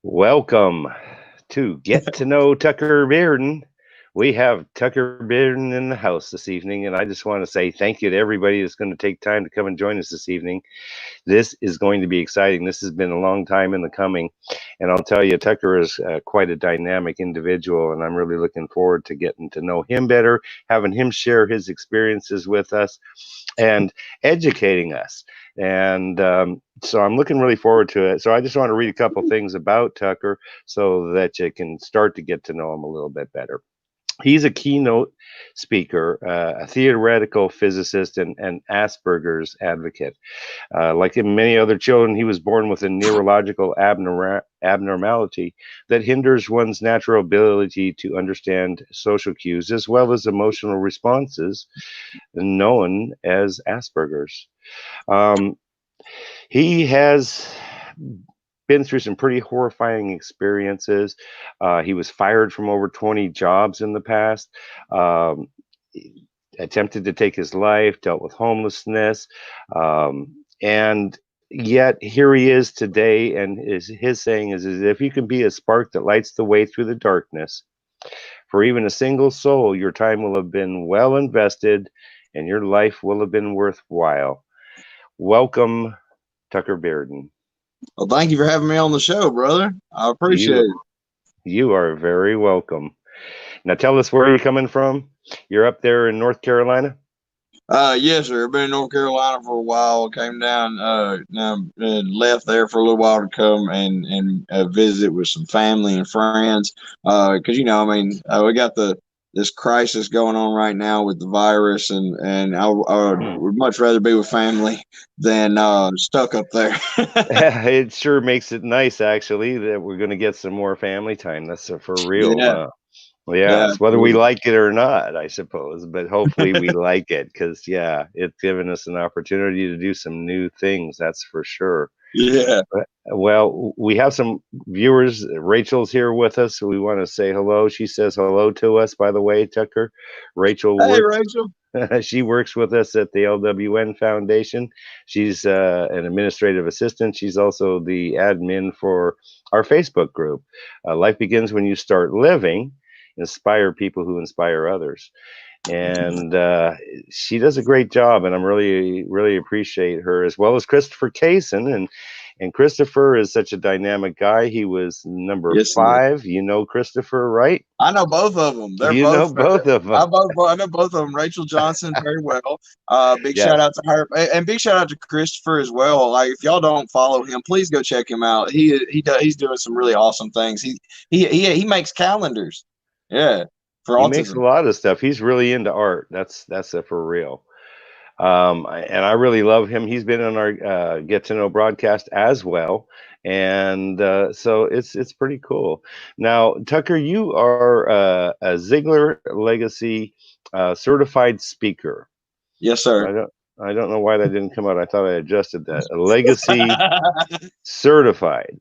Welcome to Get to Know Tucker Bearden. We have Tucker Bearden in the house this evening, and I just want to say thank you to everybody that's going to take time to come and join us this evening. This is going to be exciting. This has been a long time in the coming, and I'll tell you, Tucker is quite a dynamic individual, and I'm really looking forward to getting to know him better, having him share his experiences with us, and educating us. And so I'm looking really forward to it. So I just want to read a couple things about Tucker so that you can start to get to know him a little bit better. He's a keynote speaker, a theoretical physicist, and Asperger's advocate. Like in many other children, he was born with a neurological abnormality that hinders one's natural ability to understand social cues as well as emotional responses, known as Asperger's. He has been through some pretty horrifying experiences. He was fired from over 20 jobs in the past, attempted to take his life, dealt with homelessness, and yet here he is today. And his saying is if you can be a spark that lights the way through the darkness, for even a single soul, your time will have been well invested and your life will have been worthwhile. Welcome, Tucker Bearden. Well, thank you for having me on the show, brother. I appreciate it. You are very welcome. Now tell us where you're coming from. You're up there in North Carolina? Yes, sir. I've been in North Carolina for a while. Came down, left there for a little while to come and visit with some family and friends. Because we got this crisis going on right now with the virus, and I would much rather be with family than stuck up there. It sure makes it nice, actually, that we're going to get some more family time. That's for real. Yeah. Yes, whether we like it or not, I suppose, but hopefully we like it because, it's given us an opportunity to do some new things. That's for sure. Yeah. Well, we have some viewers. Rachel's here with us. We want to say hello. She says hello to us, by the way, Tucker. Rachel. Hey, Rachel. She works with us at the LWN Foundation. She's an administrative assistant. She's also the admin for our Facebook group. Life Begins When You Start Living. Inspire people who inspire others. And she does a great job, and I'm really appreciate her, as well as Christopher Kaysen. And Christopher is such a dynamic guy. He was number 5. You know Christopher, right? I know both of them. You know both of them. I know both of them. Rachel Johnson very well. Big shout out to her, and big shout out to Christopher as well. Like, if y'all don't follow him, please go check him out. He's doing some really awesome things. He makes calendars. Yeah, for autism. He makes a lot of stuff. He's really into art. That's for real. And I really love him. He's been on our Get to Know broadcast as well, and so it's pretty cool. Now, Tucker, you are a Ziegler Legacy certified speaker. Yes, sir. I don't know why that didn't come out. I thought I adjusted that. A Legacy certified.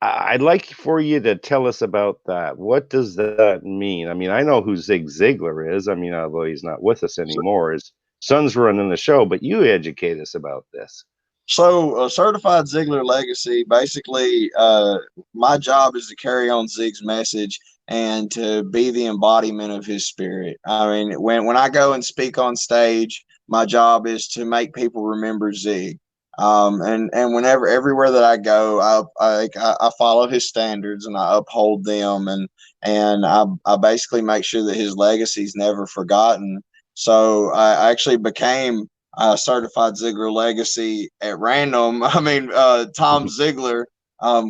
I'd like for you to tell us about that. What does that mean? I mean, I know who Zig Ziglar is. I mean, although he's not with us anymore, his son's running the show, but you educate us about this. So, certified Ziegler Legacy, basically, my job is to carry on Zig's message and to be the embodiment of his spirit. I mean, when I go and speak on stage, my job is to make people remember Zig. And everywhere that I go, I follow his standards and I uphold them, and I basically make sure that his legacy is never forgotten. So I actually became a certified Ziegler Legacy at random. I mean, Tom Ziegler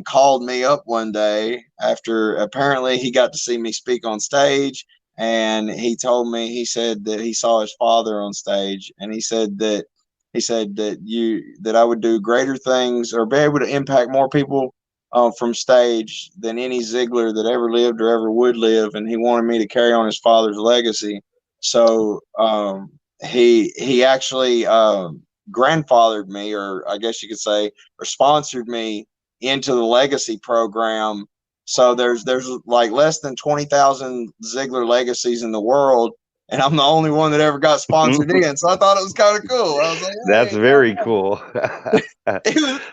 called me up one day after apparently he got to see me speak on stage. And he told me, he said that he saw his father on stage, and he said that I would do greater things or be able to impact more people from stage than any Ziegler that ever lived or ever would live. And he wanted me to carry on his father's legacy. So he actually grandfathered me, or I guess you could say, or sponsored me into the legacy program. So there's like less than 20,000 Ziegler legacies in the world, and I'm the only one that ever got sponsored in. So I thought it was kind of cool. I was like, That's hey, very cool. yeah.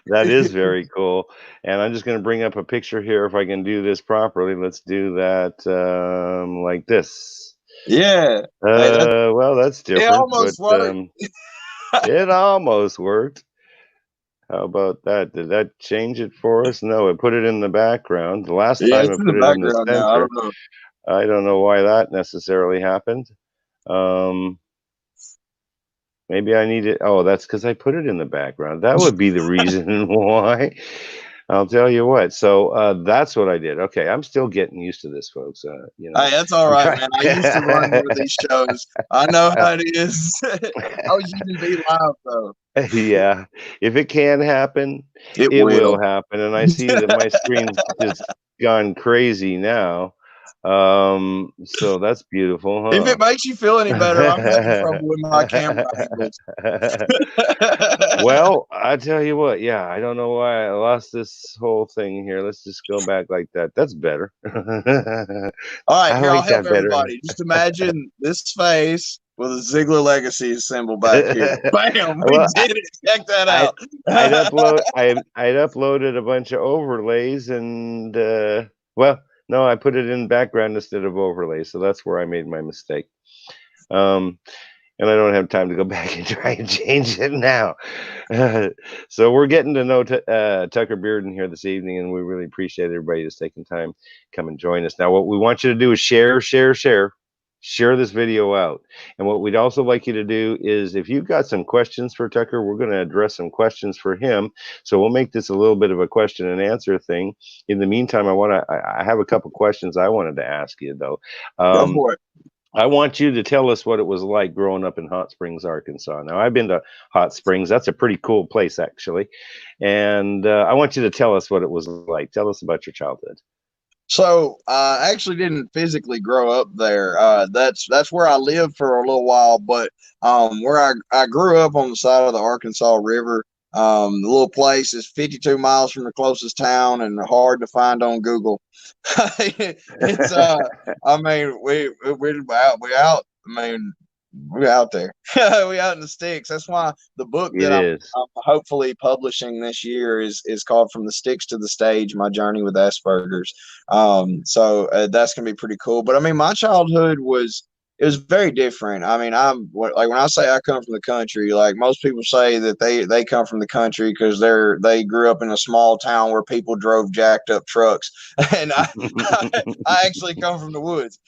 That is very cool. And I'm just going to bring up a picture here if I can do this properly. Let's do that like this. Yeah. Hey, Well, that's it different, but almost worked. it almost worked. How about that? Did that change it for us? No, it put it in the background. The last Yeah, time it's it in the put it in the background now. I center. don't know. I don't know why that necessarily happened. Maybe I need it. Oh, that's because I put it in the background. That would be the reason why. I'll tell you what. So that's what I did. Okay, I'm still getting used to this, folks. Hey, that's all I'm right, trying. man. I used to run one of these shows. I know how it is. I was using Be Live though. Yeah, if it can happen, It it will will. happen. And I see that my screen's just gone crazy now. So that's beautiful, If it huh? makes you feel any better, I'm having trouble with my camera angles. Well, I tell you what, yeah, I don't know why I lost this whole thing here. Let's just go back like that. That's better. All right, I here, I'll like help that better. everybody. Just imagine this face with a Ziegler Legacy symbol back here. Bam, we Well, did it. Check that I out. I'd uploaded a bunch of overlays and well, no, I put it in background instead of overlay, so that's where I made my mistake. Um, and I don't have time to go back and try and change it now. So we're getting to know Tucker Bearden here this evening, and we really appreciate everybody just taking time to come and join us. Now, what we want you to do is share this video out. And what we'd also like you to do is, if you've got some questions for Tucker, we're going to address some questions for him. So we'll make this a little bit of a question and answer thing. In the meantime, I have a couple questions I wanted to ask you though. Go for it. I want you to tell us what it was like growing up in Hot Springs, Arkansas. Now, I've been to Hot Springs. That's a pretty cool place, actually. And I want you to tell us what it was like. Tell us about your childhood. So I actually didn't physically grow up there. That's where I lived for a little while, but where I grew up on the side of the Arkansas River. The little place is 52 miles from the closest town and hard to find on Google. It's I mean we out. I mean we're out there. We out in the sticks. That's why the book It that I'm is. hopefully publishing this year is called From the Sticks to the Stage: My Journey with Aspergers. So that's gonna be pretty cool. But I mean, my childhood it was very different. I mean, like when I say I come from the country, like most people say that they come from the country because they grew up in a small town where people drove jacked up trucks, and I actually come from the woods.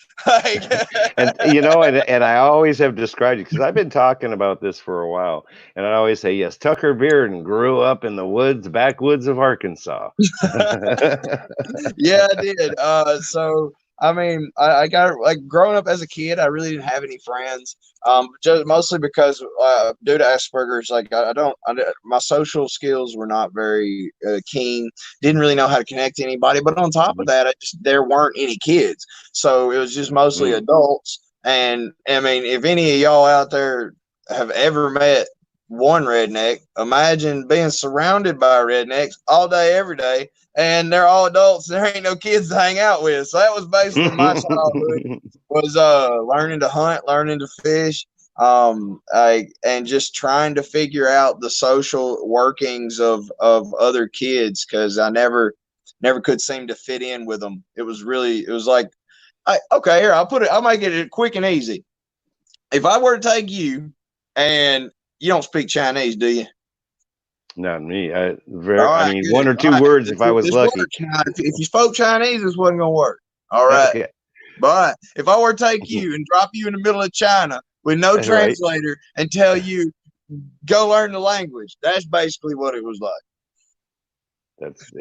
And you know, and I always have described it because I've been talking about this for a while, and I always say, yes, Tucker Bearden grew up in the woods, backwoods of Arkansas. Yeah, I did. So I mean, I got like growing up as a kid, I really didn't have any friends. Just mostly because due to Asperger's, like my social skills were not very keen. Didn't really know how to connect to anybody. But on top of that, there weren't any kids, so it was just mostly adults. And I mean, if any of y'all out there have ever met one redneck, imagine being surrounded by rednecks all day, every day, and they're all adults. There ain't no kids to hang out with. So that was basically my childhood, was learning to hunt, learning to fish, and just trying to figure out the social workings of other kids, because I never could seem to fit in with them. It was like, okay, here, I'll make it quick and easy. If I were to take you, and you don't speak Chinese, do you? Not me. All I right, mean, good. one or two All right, words if I was this lucky. works now. If you spoke Chinese, this wasn't gonna work. All right, Okay. but if I were to take you and drop you in the middle of China with no Right. translator and tell you go learn the language, that's basically what it was like. That's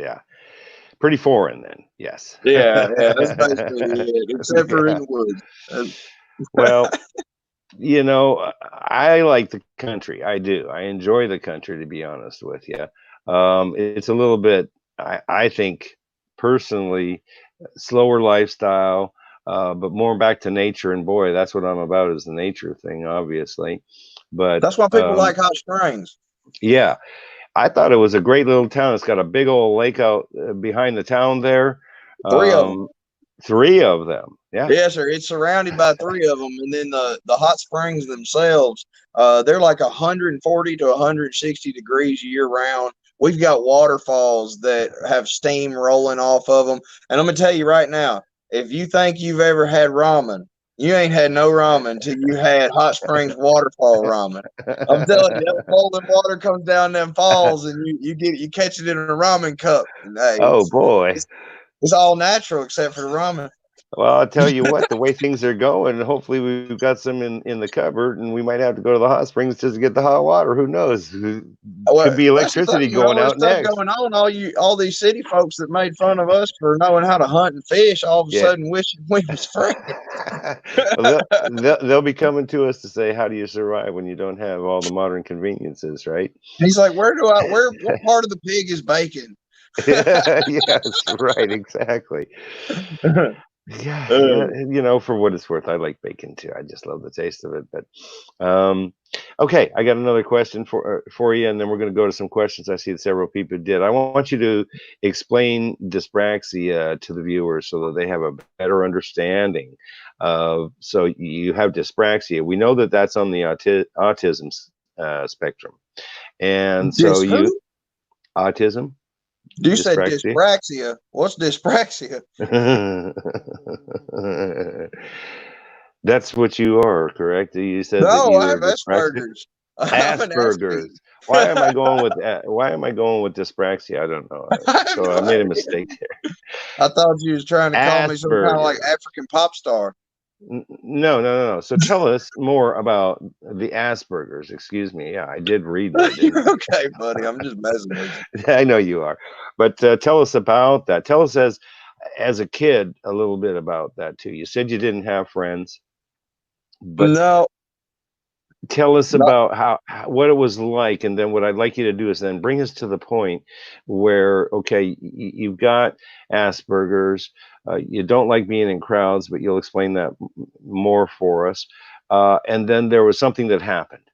pretty foreign then. Yes. Yeah, that's basically it, except for in the woods. Well, you know, I like the country. I do. I enjoy the country, to be honest with you. It's a little bit, I think, personally, slower lifestyle, but more back to nature. And boy, that's what I'm about, is the nature thing, obviously. But That's why people like Hot Springs. yeah, I thought it was a great little town. It's got a big old lake out behind the town there. 3 of them. 3 of them. Yeah. Yes, sir. It's surrounded by 3 of them, and then the hot springs themselves, they're like 140 to 160 degrees year round. We've got waterfalls that have steam rolling off of them, and I'm gonna tell you right now, if you think you've ever had ramen, you ain't had no ramen until you had hot springs waterfall ramen. I'm telling you, that boiling water comes down them falls, and you catch it in a ramen cup. And, hey, Oh boy. it's all natural except for the ramen. Well, I'll tell you what, the way things are going, hopefully we've got some in the cupboard, and we might have to go to the hot springs just to get the hot water. Who knows? Well, Could be that's the electricity thing, with going all this out stuff next. going on, all these city folks that made fun of us for knowing how to hunt and fish, all of a Yeah. sudden wishing we was friends. Well, they'll be coming to us to say, how do you survive when you don't have all the modern conveniences, right? He's like, what part of the pig is bacon? Yes, right, exactly. Yeah, yeah, you know, for what it's worth, I like bacon too. I just love the taste of it. But okay, I got another question for you, and then we're going to go to some questions. I see that several people did. I want you to explain dyspraxia to the viewers so that they have a better understanding of. So you have dyspraxia. We know that that's on the autism spectrum, and so Who? autism, You said dyspraxia. dyspraxia. What's dyspraxia? That's what you are, correct? You said that No, I you are have dyspraxic. Aspergers. I'm an Asperger. Aspergers. Why am I going with why am I going with dyspraxia? I don't know. I have So no I made a idea. mistake there. I thought you was trying to call me some kind of like Asperger. African pop star. No, no, no, no. So tell us more about the Aspergers. Excuse me. Yeah, I did read that, didn't You're okay, buddy. I'm just messing with you. I? I know you are. But tell us about that. Tell us as a kid a little bit about that too. You said you didn't have friends, but No, tell us no. about how what it was like, and then what I'd like you to do is then bring us to the point where, okay, you've got Asperger's, you don't like being in crowds, but you'll explain that more for us. And then there was something that happened,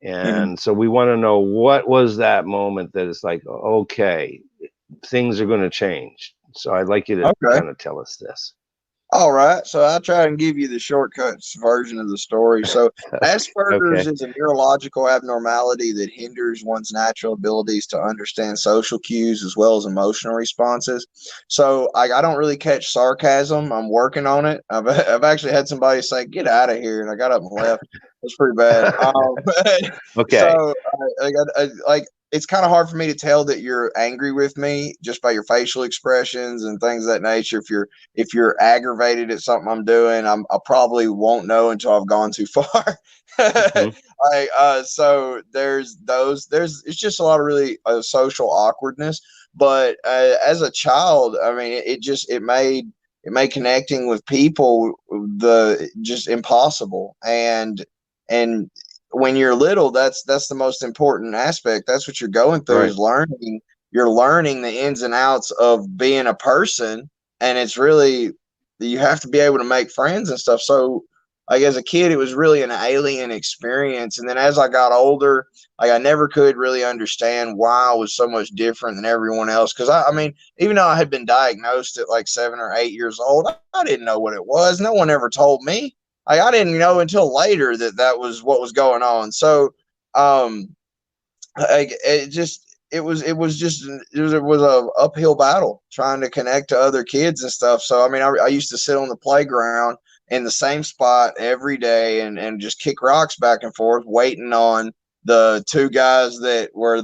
Mhm. and so we want to know what was that moment that is like, okay, things are going to change. So I'd like you to Okay. kind of tell us this. All right. So I'll try and give you the shortcuts version of the story. So Asperger's Okay. is a neurological abnormality that hinders one's natural abilities to understand social cues as well as emotional responses. So I don't really catch sarcasm. I'm working on it. I've actually had somebody say, "Get out of here," and I got up and left. It's pretty bad. Okay. So like it's kind of hard for me to tell that you're angry with me just by your facial expressions and things of that nature. If you're aggravated at something I'm doing, I probably won't know until I've gone too far. Hmm. So there's it's just a lot of really social awkwardness. But as a child, I mean, it made connecting with people the just impossible. And when you're little, that's the most important aspect. That's what you're going through Right. is learning. You're learning the ins and outs of being a person, and it's really you have to be able to make friends and stuff. So like as a kid, it was really an alien experience. And then as I got older, like I never could really understand why I was so much different than everyone else. Cause I mean, even though I had been diagnosed at like 7 or 8 years old, I didn't know what it was. No one ever told me. I didn't know until later that was what was going on. So, it was a uphill battle trying to connect to other kids and stuff. So I mean, I used to sit on the playground in the same spot every day and just kick rocks back and forth, waiting on the 2 guys that were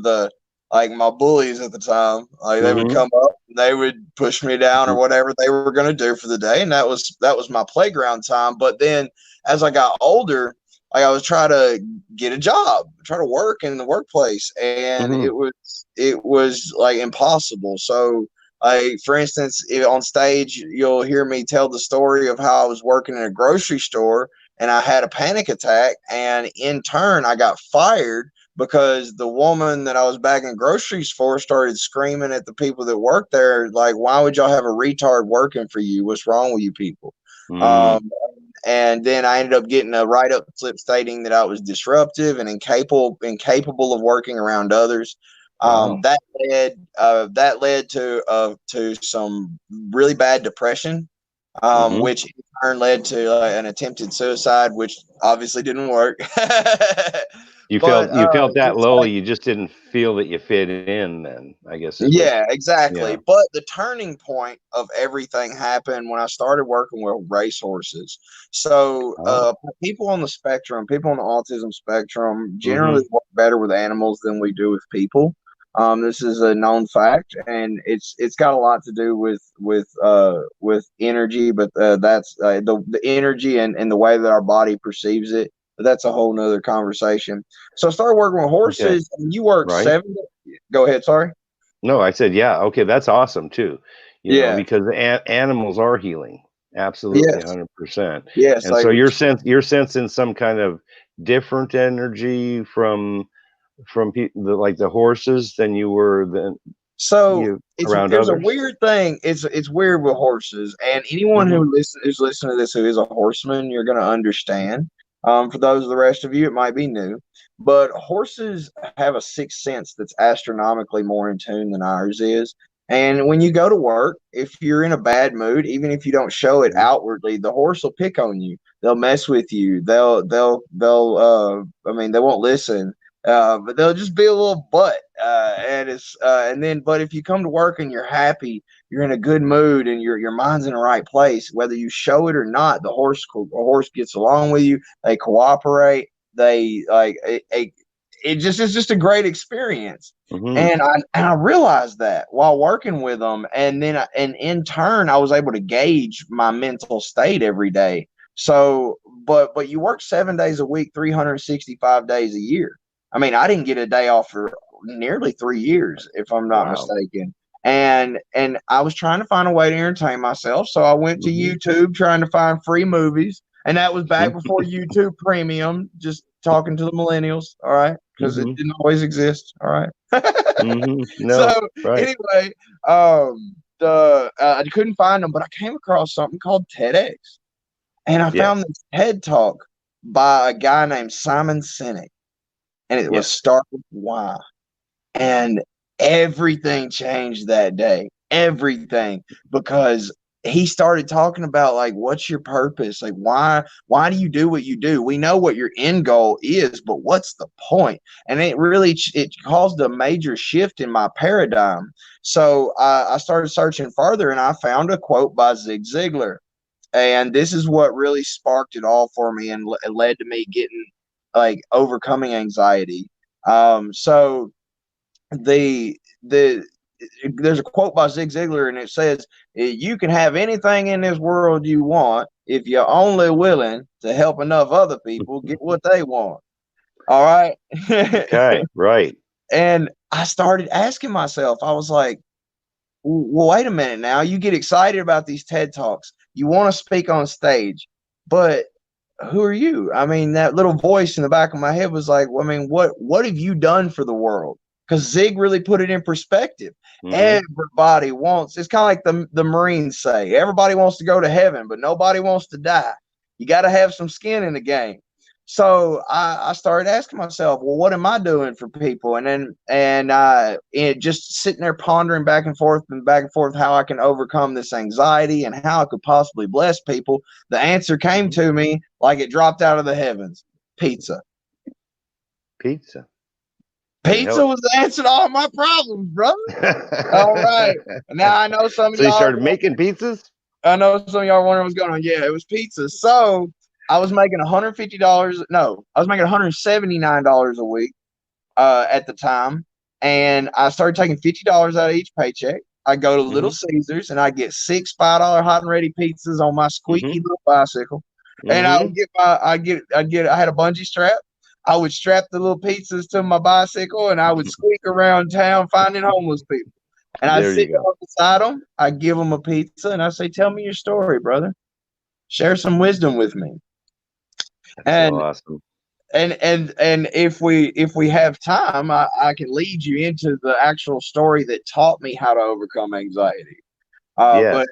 like my bullies at the time. Like they would Hmm. come up, and they would push me down or whatever they were going to do for the day, and that was my playground time. But then as I got older, like I was trying to get a job, try to work in the workplace, and Hmm. it was like impossible. So, for instance, on stage, you'll hear me tell the story of how I was working in a grocery store and I had a panic attack, and in turn, I got fired because the woman that I was bagging groceries for started screaming at the people that worked there, like, "Why would y'all have a retard working for you? What's wrong with you people?" Mm. Um, and then I ended up getting a write-up slip stating that I was disruptive and incapable of working around others. Wow. That led to some really bad depression. which in turn led to an attempted suicide, which obviously didn't work. You But felt that just low. like, You just didn't feel that you fit in. Then I guess is what. yeah, exactly. Yeah. But the turning point of everything happened when I started working with racehorses. So, Oh. people on the spectrum, people on the autism spectrum, Mm-hmm. generally work better with animals than we do with people. This is a known fact, and it's got a lot to do with energy, but that's the energy and the way that our body perceives it. But that's a whole nother conversation. So I started working with Okay. horses, and you work Right. 7. Go ahead, sorry. No, I said, yeah, okay, that's awesome too. Yeah. Because animals are healing, absolutely, Yes. 100%. Yes. And Like, so you're sensing some kind of different energy from like the horses than you were than so you it's around there's a others. weird thing. It's weird with horses, and anyone Hmm. who's listening to this who is a horseman, you're gonna understand. For those of the rest of you, it might be new, but horses have a sixth sense that's astronomically more in tune than ours is. And when you go to work, if you're in a bad mood, even if you don't show it Hmm. outwardly, the horse will pick on you. They'll mess with you. I mean, they won't listen, but they'll just be a little butt. But if you come to work and you're happy, you're in a good mood, and your mind's in the right place, whether you show it or not, the horse gets along with you. They cooperate. They like it's just a great experience. Hmm. And I realized that while working with them, and in turn, I was able to gauge my mental state every day. So, but you work 7 days a week, 365 days a year. I mean, I didn't get a day off for nearly 3 years, if I'm not Wow. mistaken. And I was trying to find a way to entertain myself, so I went to Hmm. YouTube trying to find free movies, and that was back before YouTube Premium. Just talking to the millennials, all right, because it Hmm. didn't always exist, all right. Hmm. So No, right. anyway, I couldn't find them, but I came across something called TEDx, and I found Yes. this TED Talk by a guy named Simon Sinek, and it was Yes. Start with Why. And everything changed that day. Everything. Because he started talking about, like, what's your purpose? Like, why do you do what you do? We know what your end goal is, but what's the point? And it caused a major shift in my paradigm. So I started searching further, and I found a quote by Zig Ziglar. And this is what really sparked it all for me, and led to me getting, like, overcoming anxiety. So the there's a quote by Zig Ziglar, and it says, "You can have anything in this world you want if you're only willing to help enough other people get what they want." All right. Okay, right. And I started asking myself, I was like, well, wait a minute now. You get excited about these TED Talks. You want to speak on stage, but who are you? I mean, that little voice in the back of my head was like, well, I mean, what have you done for the world? Because Zig really put it in perspective. Hmm. Everybody wants, it's kind of like the Marines say, everybody wants to go to heaven, but nobody wants to die. You got to have some skin in the game. So I started asking myself, well, what am I doing for people? And just sitting there pondering back and forth how I can overcome this anxiety and how I could possibly bless people. The answer came Hmm. to me like it dropped out of the heavens: pizza. Pizza. It Pizza helps. was the answer to all my problems, brother. All right. Now I know some of So you y'all. started making pizzas? I know some of y'all wondering what's going on. Yeah, it was pizza. So I was making $150. No, I was making $179 a week at the time, and I started taking $50 out of each paycheck. I go to Little Hmm. Caesars and I get six $5 hot and ready pizzas on my squeaky Hmm. little bicycle, and I would Hmm. I had a bungee strap. I would strap the little pizzas to my bicycle, and I would squeak around town finding homeless people. And I There sit you go. down beside them. I give them a pizza, and I say, "Tell me your story, brother. Share some wisdom with me." That's so And awesome. if we have time, I can lead you into the actual story that taught me how to overcome anxiety. Yes. But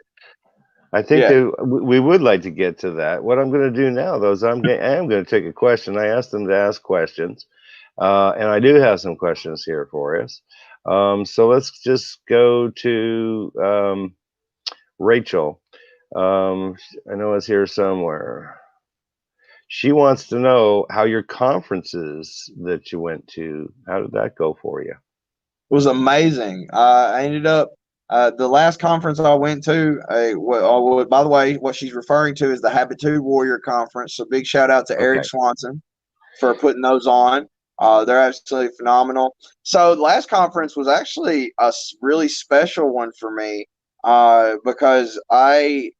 I think yeah, that we would like to get to that. What I'm going to do now, though, is I am going to take a question. I asked them to ask questions, and I do have some questions here for us. So let's just go to Rachel. I know it's here somewhere. She wants to know how your conferences that you went to, how did that go for you? Was amazing. I ended up the last conference I went to. By the way, what she's referring to is the Habitude Warrior Conference. So big shout out to Eric Okay. Swanson for putting those on. They're absolutely phenomenal. So the last conference was actually a really special one for me because I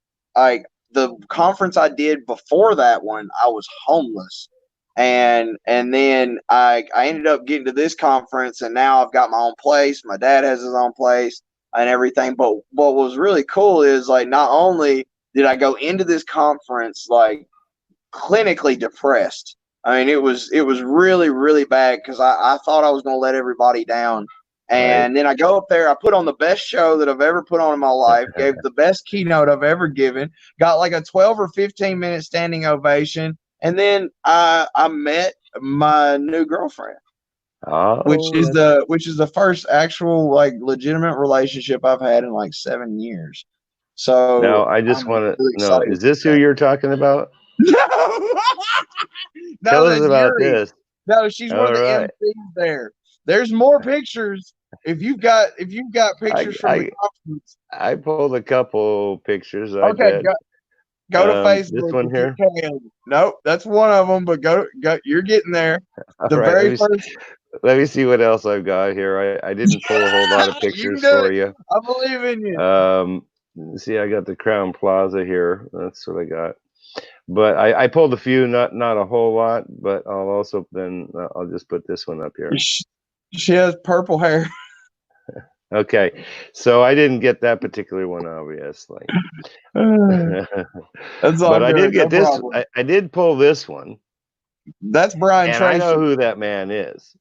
the conference I did before that one, I was homeless. And then I ended up getting to this conference, and now I've got my own place. My dad has his own place and everything. But what was really cool is, like, not only did I go into this conference like clinically depressed. I mean, it was really, really bad because I thought I was going to let everybody down. Right. And then I go up there, I put on the best show that I've ever put on in my life, gave the best keynote I've ever given, got like a 12 or 15-minute standing ovation. And then I met my new girlfriend, which Oh, is the first actual like legitimate relationship I've had in like 7 years. now So I just I'm want to really know, excited is this who about you're talking about? that. No, Tell us that's about Yuri. this. No, she's one All of the right. MCs there. There's more pictures. If you've got I pictures from the I conference, I pulled a couple pictures, I okay, bet. go to This Facebook one if you here. can. Nope, that's one of them. But go. You're getting there. All The right, very first. let me see what else I've got here. I didn't pull a whole lot of You can pictures do for it. you. I believe in you. See, I got the Crown Plaza here. That's what I got. But I pulled a few, not a whole lot. But I'll also then I'll just put this one up here. She has purple hair. Okay, so I didn't get that particular one, obviously. That's all But I good. did No get this. problem. I did pull this one, That's Brian and I know Tracy. who that man is.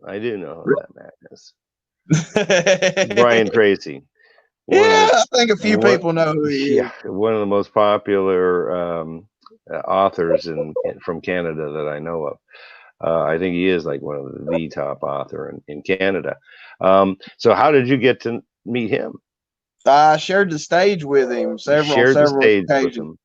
I do know who that man is. Brian Tracy, Yeah, one of the I think a few what, people know who he yeah, is. one of the most popular authors from Canada that I know of. I think he is like one of the top author in Canada. So how did you get to meet him? I shared the stage with him You on shared the several stage with occasions. him.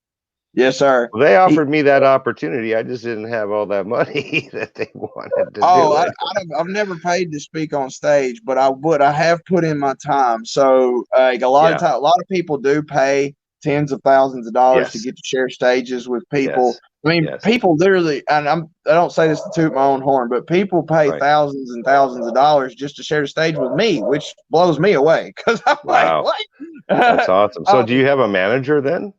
Yes, sir. Well, they He, offered me that opportunity. I just didn't have all that money that they wanted to oh, do it. I've never paid to speak on stage, but I would. I have put in my time. So like a lot of Yeah. time, a lot of people do pay tens of thousands of dollars to Yes. get to share stages with people. Yes. I mean, Yes. people literally, and I don't say this to toot my own horn, but people pay Right. thousands and thousands of dollars just to share the stage with me, which blows me away because I'm like, Wow. what? That's awesome. So um, do you have a manager then?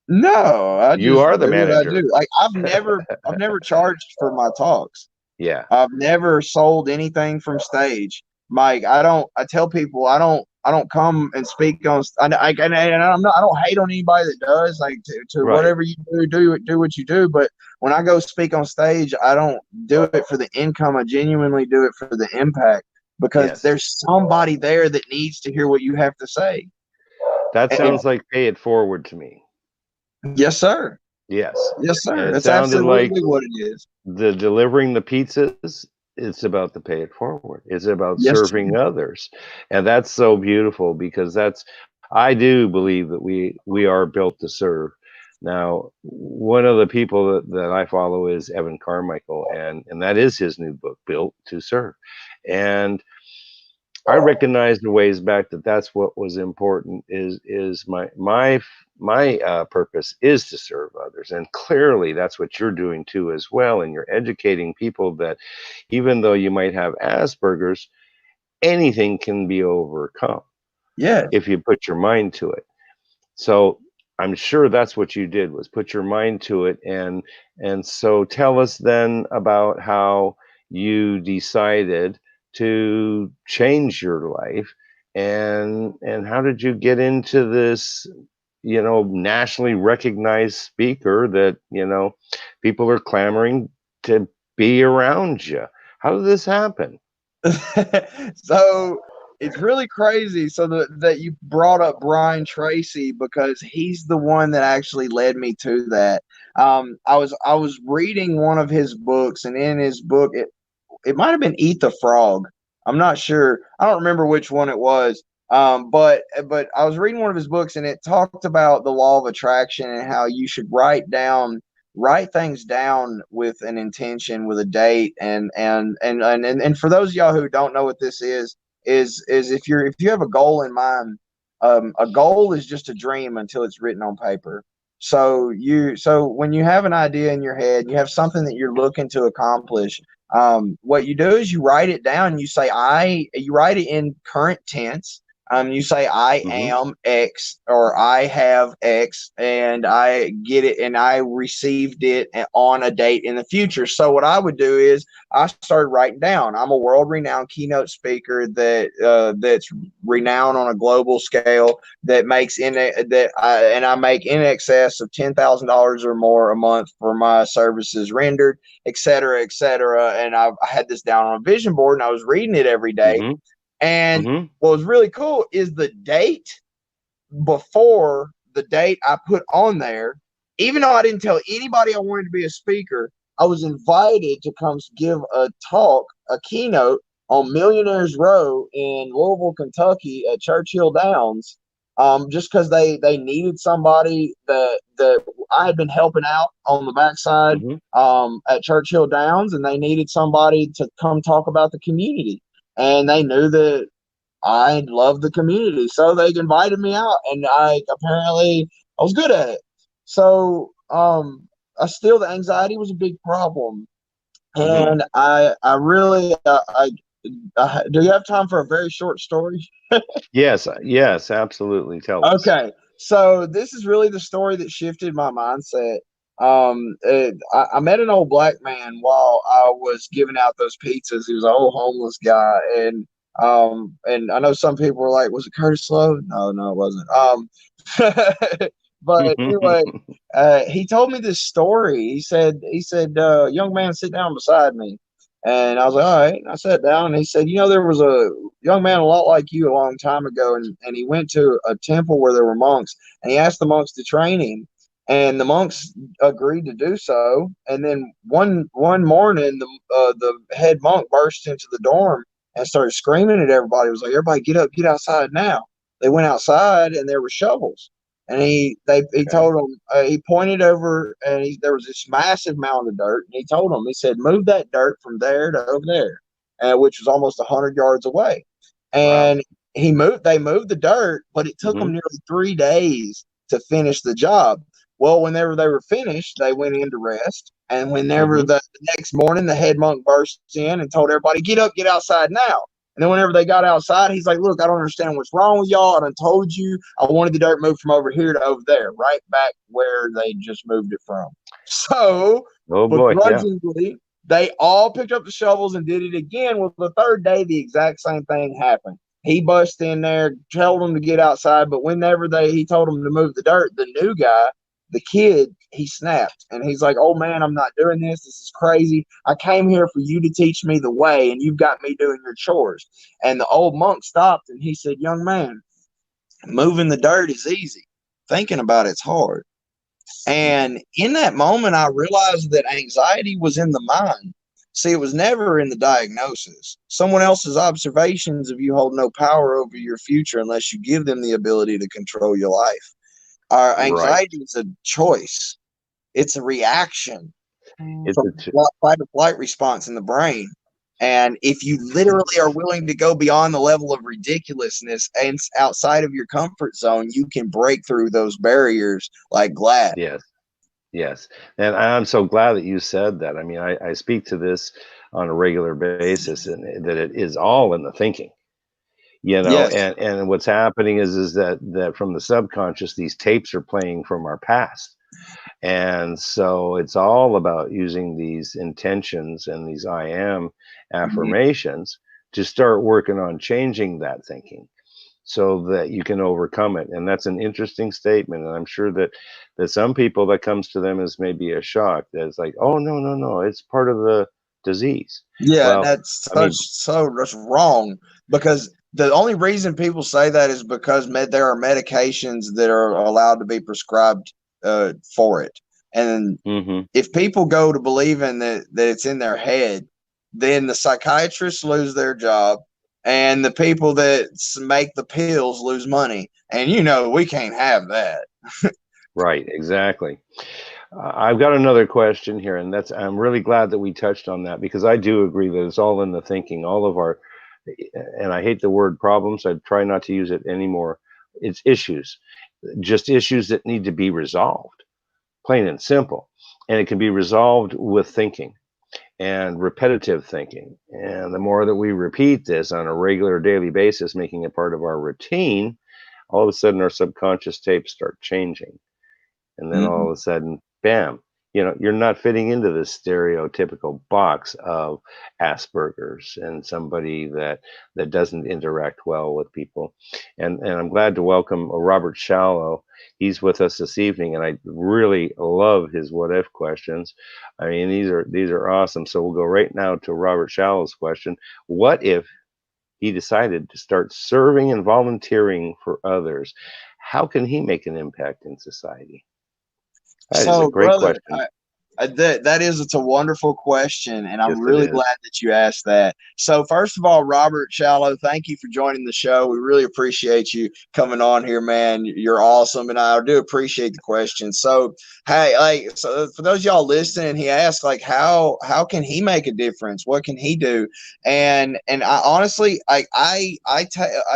no, I You just are the do what I manager. do. Like I've never charged for my talks. Yeah. I've never sold anything from stage. Mike, I tell people I don't come and speak on. I don't hate on anybody that does. Like to Right. whatever you do what you do. But when I go speak on stage, I don't do it for the income. I genuinely do it for the impact because Yes. there's somebody there that needs to hear what you have to say. That And, sounds like pay it forward to me. yes, sir. Yes. Yes, And sir. it That's sounded like absolutely what it is. the delivering the pizzas, it's about the pay it forward. It's about Yes, serving others. And that's so beautiful because I do believe that we are built to serve. Now, one of the people that I follow is Evan Carmichael, and that is his new book, Built to Serve. And I recognized a ways back that that's what was important is my purpose is to serve others, and clearly that's what you're doing too as well. And you're educating people that even though you might have Asperger's, anything can be overcome yeah. if you put your mind to it. So I'm sure that's what you did was put your mind to it. And so tell us then about how you decided to change your life and how did you get into this, nationally recognized speaker that, people are clamoring to be around you. How did this happen? So it's really crazy. So that you brought up Brian Tracy because he's the one that actually led me to that. I was reading one of his books, and in his book, it might have been Eat the Frog. I'm not sure. I don't remember which one it was. But I was reading one of his books, and it talked about the law of attraction and how you should write things down with an intention, with a date, and for those of y'all who don't know what this is if you have a goal in mind, a goal is just a dream until it's written on paper. So when you have an idea in your head, you have something that you're looking to accomplish. What you do is you write it down. You write it in current tense. You say I Mm-hmm. am X, or I have X, and I get it, and I received it on a date in the future. So what I would do is I started writing down. I'm a world-renowned keynote speaker that's renowned on a global scale, that makes and I make in excess of $10,000 or more a month for my services rendered, et cetera, et cetera. And I had this down on a vision board, and I was reading it every day. Mm-hmm. And Mm-hmm. what was really cool is the date before the date I put on there. Even though I didn't tell anybody I wanted to be a speaker, I was invited to come give a talk, a keynote on Millionaires Row in Louisville, Kentucky at Churchill Downs. Just because they needed somebody that I had been helping out on the backside Mm-hmm. at Churchill Downs, and they needed somebody to come talk about the community. And they knew that I love the community, so they invited me out, and I was good at it. So the anxiety was a big problem, Mm-hmm. and I really do you have time for a very short story? Yes, yes, absolutely. Tell us. Okay, so this is really the story that shifted my mindset. I met an old black man while I was giving out those pizzas. He was an old homeless guy, and I know some people were like, "Was it Curtis Slow?" No, it wasn't. But anyway, he told me this story. He said, "Young man, sit down beside me." And I was like, all right. And I sat down, and he said, there was a young man a lot like you a long time ago, and he went to a temple where there were monks, and he asked the monks to train him, and the monks agreed to do so. And then one morning, the head monk burst into the dorm and started screaming at everybody. It was like, everybody get up, get outside now. They went outside, and there were shovels. And he Okay. told them, he pointed over, and there was this massive mound of dirt, and he told them, he said, move that dirt from there to over there, which was almost 100 yards away. Wow. And they moved the dirt, but it took them Mm-hmm. nearly 3 days to finish the job. Well, whenever they were finished, they went in to rest. And whenever Mm-hmm. the next morning, the head monk burst in and told everybody, get up, get outside now. And then whenever they got outside, he's like, look, I don't understand what's wrong with y'all. I done told you I wanted the dirt moved from over here to over there, right back where they just moved it from. So Oh boy. Yeah. begrudgingly, they all picked up the shovels and did it again. Well, the third day, the exact same thing happened. He busted in there, told them to get outside, but whenever he told them to move the dirt, the new guy, the kid, he snapped, and he's like, oh man, I'm not doing this. This is crazy. I came here for you to teach me the way, and you've got me doing your chores. And the old monk stopped, and he said, young man, moving the dirt is easy. Thinking about it's hard. And in that moment, I realized that anxiety was in the mind. See, it was never in the diagnosis. Someone else's observations of you hold no power over your future unless you give them the ability to control your life. Our Right. anxiety is a choice. It's a reaction It's from fight or flight response in the brain. And if you literally are willing to go beyond the level of ridiculousness and outside of your comfort zone, you can break through those barriers like glass. yes. Yes. And I'm so glad that you said that. I mean, I speak to this on a regular basis, and that it is all in the thinking. Yes. And what's happening is that from the subconscious, these tapes are playing from our past. And so it's all about using these intentions and these I am Mhm. affirmations to start working on changing that thinking so that you can overcome it. And that's an interesting statement. And I'm sure that some people, that comes to them as maybe a shock. That's like, oh no, it's part of the disease. Yeah, and Well, that's I mean, that's wrong, because the only reason people say that is because there are medications that are allowed to be prescribed for it. And hmm if people go to believing that it's in their head, then the psychiatrists lose their job. and the people that make the pills lose money. And we can't have that. Right, exactly. I've got another question here, and I'm really glad that we touched on that, because I do agree that it's all in the thinking. All of our, and I hate the word problems. I try not to use it anymore. It's issues, just issues that need to be resolved, plain and simple. And it can be resolved with thinking and repetitive thinking. And the more that we repeat this on a regular daily basis, making it part of our routine, all of a sudden our subconscious tapes start changing. And then all of a sudden, bam, you're not fitting into this stereotypical box of Asperger's and somebody that doesn't interact well with people. And I'm glad to welcome Robert Shallow. He's with us this evening, and I really love his what if questions. I mean, these are awesome. So we'll go right now to Robert Shallow's question. What if he decided to start serving and volunteering for others? How can he make an impact in society? That is a great brother, question. it's a wonderful question, and I'm Yes, it really is. glad that you asked that. So first of all, Robert Shallow, thank you for joining the show. We really appreciate you coming on here, man. You're awesome, and I do appreciate the question. So hey, so for those of y'all listening, he asked how can he make a difference? What can he do? And I honestly, I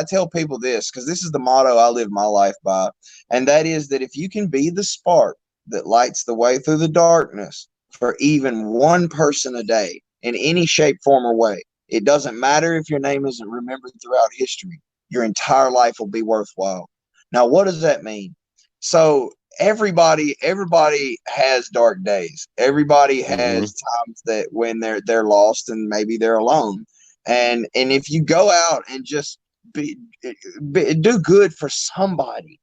tell people this, because this is the motto I live my life by, and that is that if you can be the spark that lights the way through the darkness for even one person a day in any shape, form, or way. It doesn't matter if your name isn't remembered throughout history. Your entire life will be worthwhile. Now, what does that mean? So everybody has dark days. Everybody has times that when they're lost and maybe they're alone. And if you go out and just do good for somebody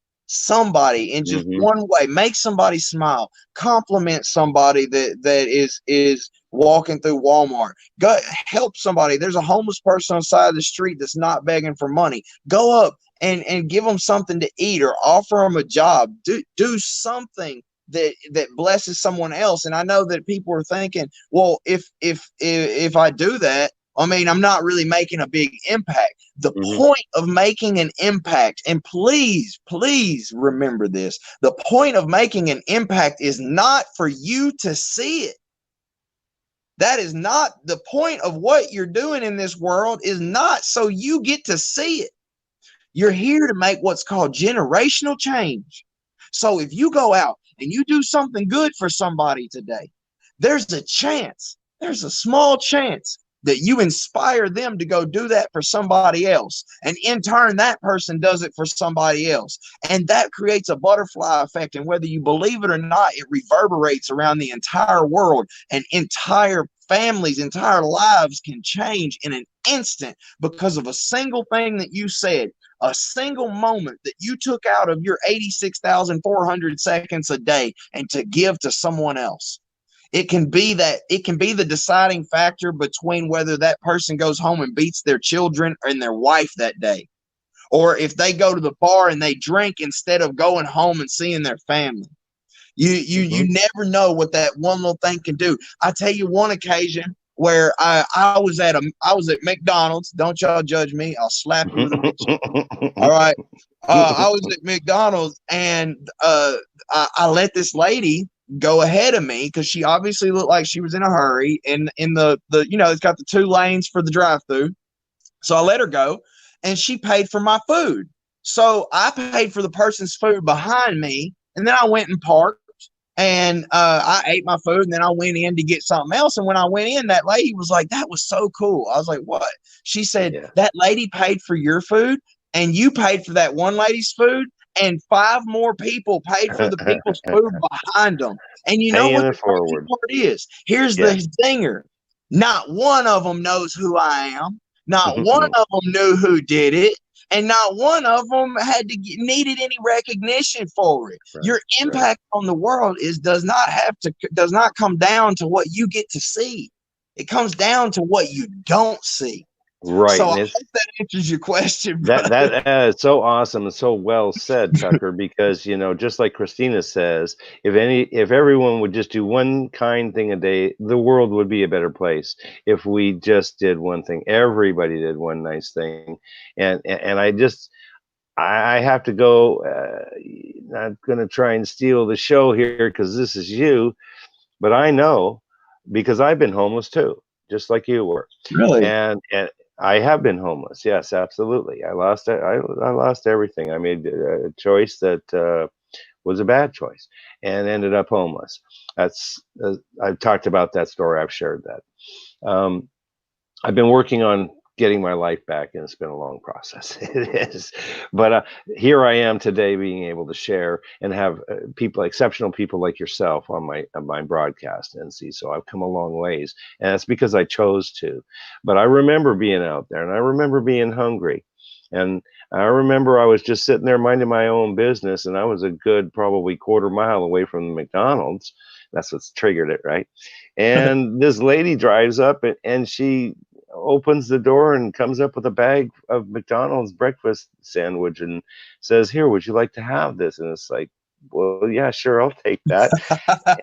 in just one way, make somebody smile, compliment somebody that is walking through Walmart, go help somebody. There's a homeless person on the side of the street that's not begging for money. Go up and give them something to eat, or offer them a job. Do something that blesses someone else. And I know that people are thinking, well, if I do that, I mean, I'm not really making a big impact. The point of making an impact, and please remember this, the point of making an impact is not for you to see it. That is not the point of what you're doing in this world, is not so you get to see it. You're here to make what's called generational change. So if you go out and you do something good for somebody today, there's a small chance that you inspire them to go do that for somebody else. And in turn, that person does it for somebody else. And that creates a butterfly effect. And whether you believe it or not, it reverberates around the entire world, and entire families, entire lives can change in an instant because of a single thing that you said, a single moment that you took out of your 86,400 seconds a day and to give to someone else. It can be the deciding factor between whether that person goes home and beats their children and their wife that day, or if they go to the bar and they drink instead of going home and seeing their family. You never know what that one little thing can do. I tell you one occasion where I was at McDonald's. Don't y'all judge me. I'll slap you with a bitch. All right. I was at McDonald's, and I let this lady go ahead of me because she obviously looked like she was in a hurry, and in the it's got the 2 lanes for the drive-through. So I let her go, and she paid for my food. So I paid for the person's food behind me, and then I went and parked, and I ate my food, and then I went in to get something else. And when I went in, that lady was like, "That was so cool." I was like, "What?" She said, "That lady paid for your food, and you paid for that one lady's food, and 5 more people paid for the people's food behind them." And you know Paying what the it crazy forward. part is? Here's the zinger. Not one of them knows who I am. Not one of them knew who did it. And not one of them needed any recognition for it. Right, your impact on the world does not come down to what you get to see. It comes down to what you don't see. Right. So I And it's hope that answers your question, that is so awesome and so well said, Tucker, because just like Christina says, if everyone would just do one kind thing a day, the world would be a better place. If we just did one thing, everybody did one nice thing. And I have to go, not going to try and steal the show here because this is you, but I know because I've been homeless too, just like you were. really. And I have been homeless. Yes, absolutely. I lost everything. I made a choice that was a bad choice and ended up homeless. That's I've talked about that story. I've shared that. I've been working on getting my life back, and it's been a long process. It is, but here I am today, being able to share and have exceptional people like yourself on my broadcast. And see, so I've come a long ways, and it's because I chose to. But I remember being out there, and I remember being hungry, and I remember I was just sitting there minding my own business, and I was a good probably quarter mile away from the McDonald's. That's what's triggered it, right? And this lady drives up, and she opens the door and comes up with a bag of McDonald's breakfast sandwich and says, "Here, would you like to have this?" And it's like, well, yeah, sure, I'll take that.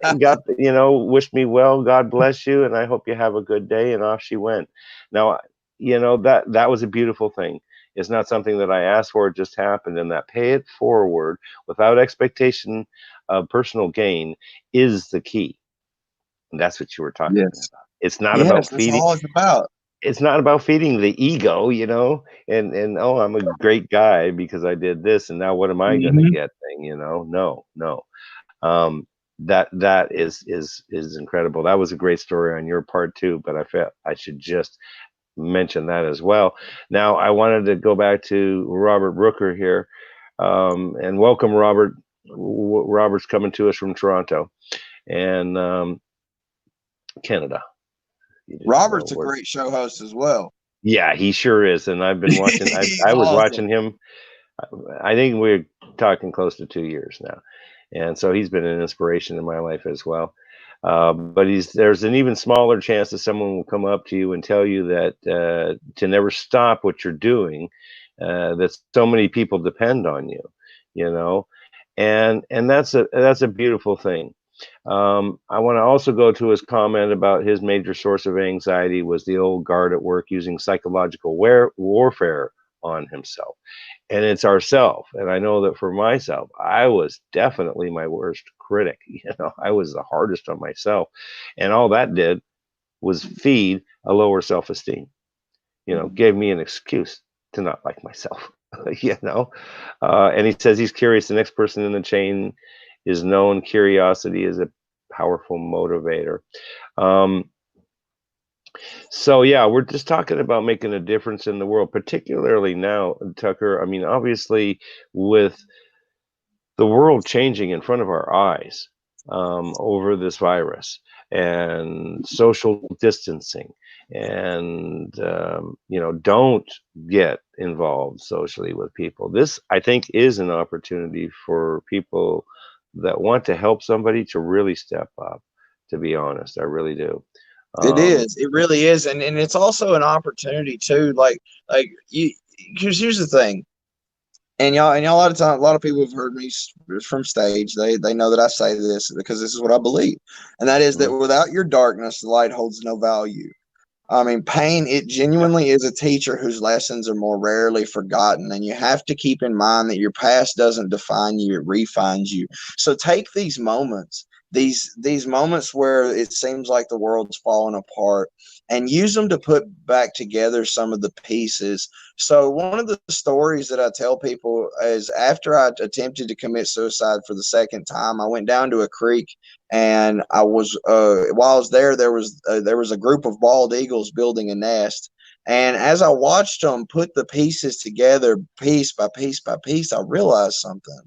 And wished me well, God bless you, and I hope you have a good day. And off she went. Now, that was a beautiful thing. It's not something that I asked for; it just happened. And that pay it forward without expectation of personal gain is the key. And that's what you were talking Yes. about. It's not about Yes, that's feeding all it's about. it's not about feeding the ego, and oh, I'm a great guy because I did this, and now what am I going to Mhm. get? No, no. That is incredible. That was a great story on your part too, but I felt I should just mention that as well. Now, I wanted to go back to Robert Brooker here, and welcome, Robert. Robert's coming to us from Toronto and Canada. You didn't know Robert's a where. great show host as well. Yeah, he sure is, and I've been watching. I He's I was awesome. watching him. I think we're talking close to 2 years now, and so he's been an inspiration in my life as well. But there's an even smaller chance that someone will come up to you and tell you that to never stop what you're doing, that so many people depend on you, you know, and that's a beautiful thing. I want to also go to his comment about his major source of anxiety was the old guard at work using psychological warfare on himself. And it's ourself. And I know that for myself, I was definitely my worst critic. I was the hardest on myself. And all that did was feed a lower self esteem, gave me an excuse to not like myself, and he says he's curious. The next person in the chain is known. Curiosity is a powerful motivator. Um, so yeah, we're just talking about making a difference in the world, particularly now, Tucker. I mean, obviously, with the world changing in front of our eyes over this virus and social distancing, and don't get involved socially with people. This, I think, is an opportunity for people that want to help somebody to really step up. To be honest, I really do. It Um, is. It really is, and it's also an opportunity too. Like you, because here's the thing, and y'all, a lot of people have heard me from stage. They know that I say this because this is what I believe, and that is that mhm, without your darkness, the light holds no value. I mean, pain, it genuinely is a teacher whose lessons are more rarely forgotten. And you have to keep in mind that your past doesn't define you, it refines you. So take these moments, these moments where it seems like the world's falling apart, and use them to put back together some of the pieces. So one of the stories that I tell people is after I attempted to commit suicide for the second time, I went down to a creek, and I was while I was there, there was a group of bald eagles building a nest. And as I watched them put the pieces together, piece by piece by piece, I realized something.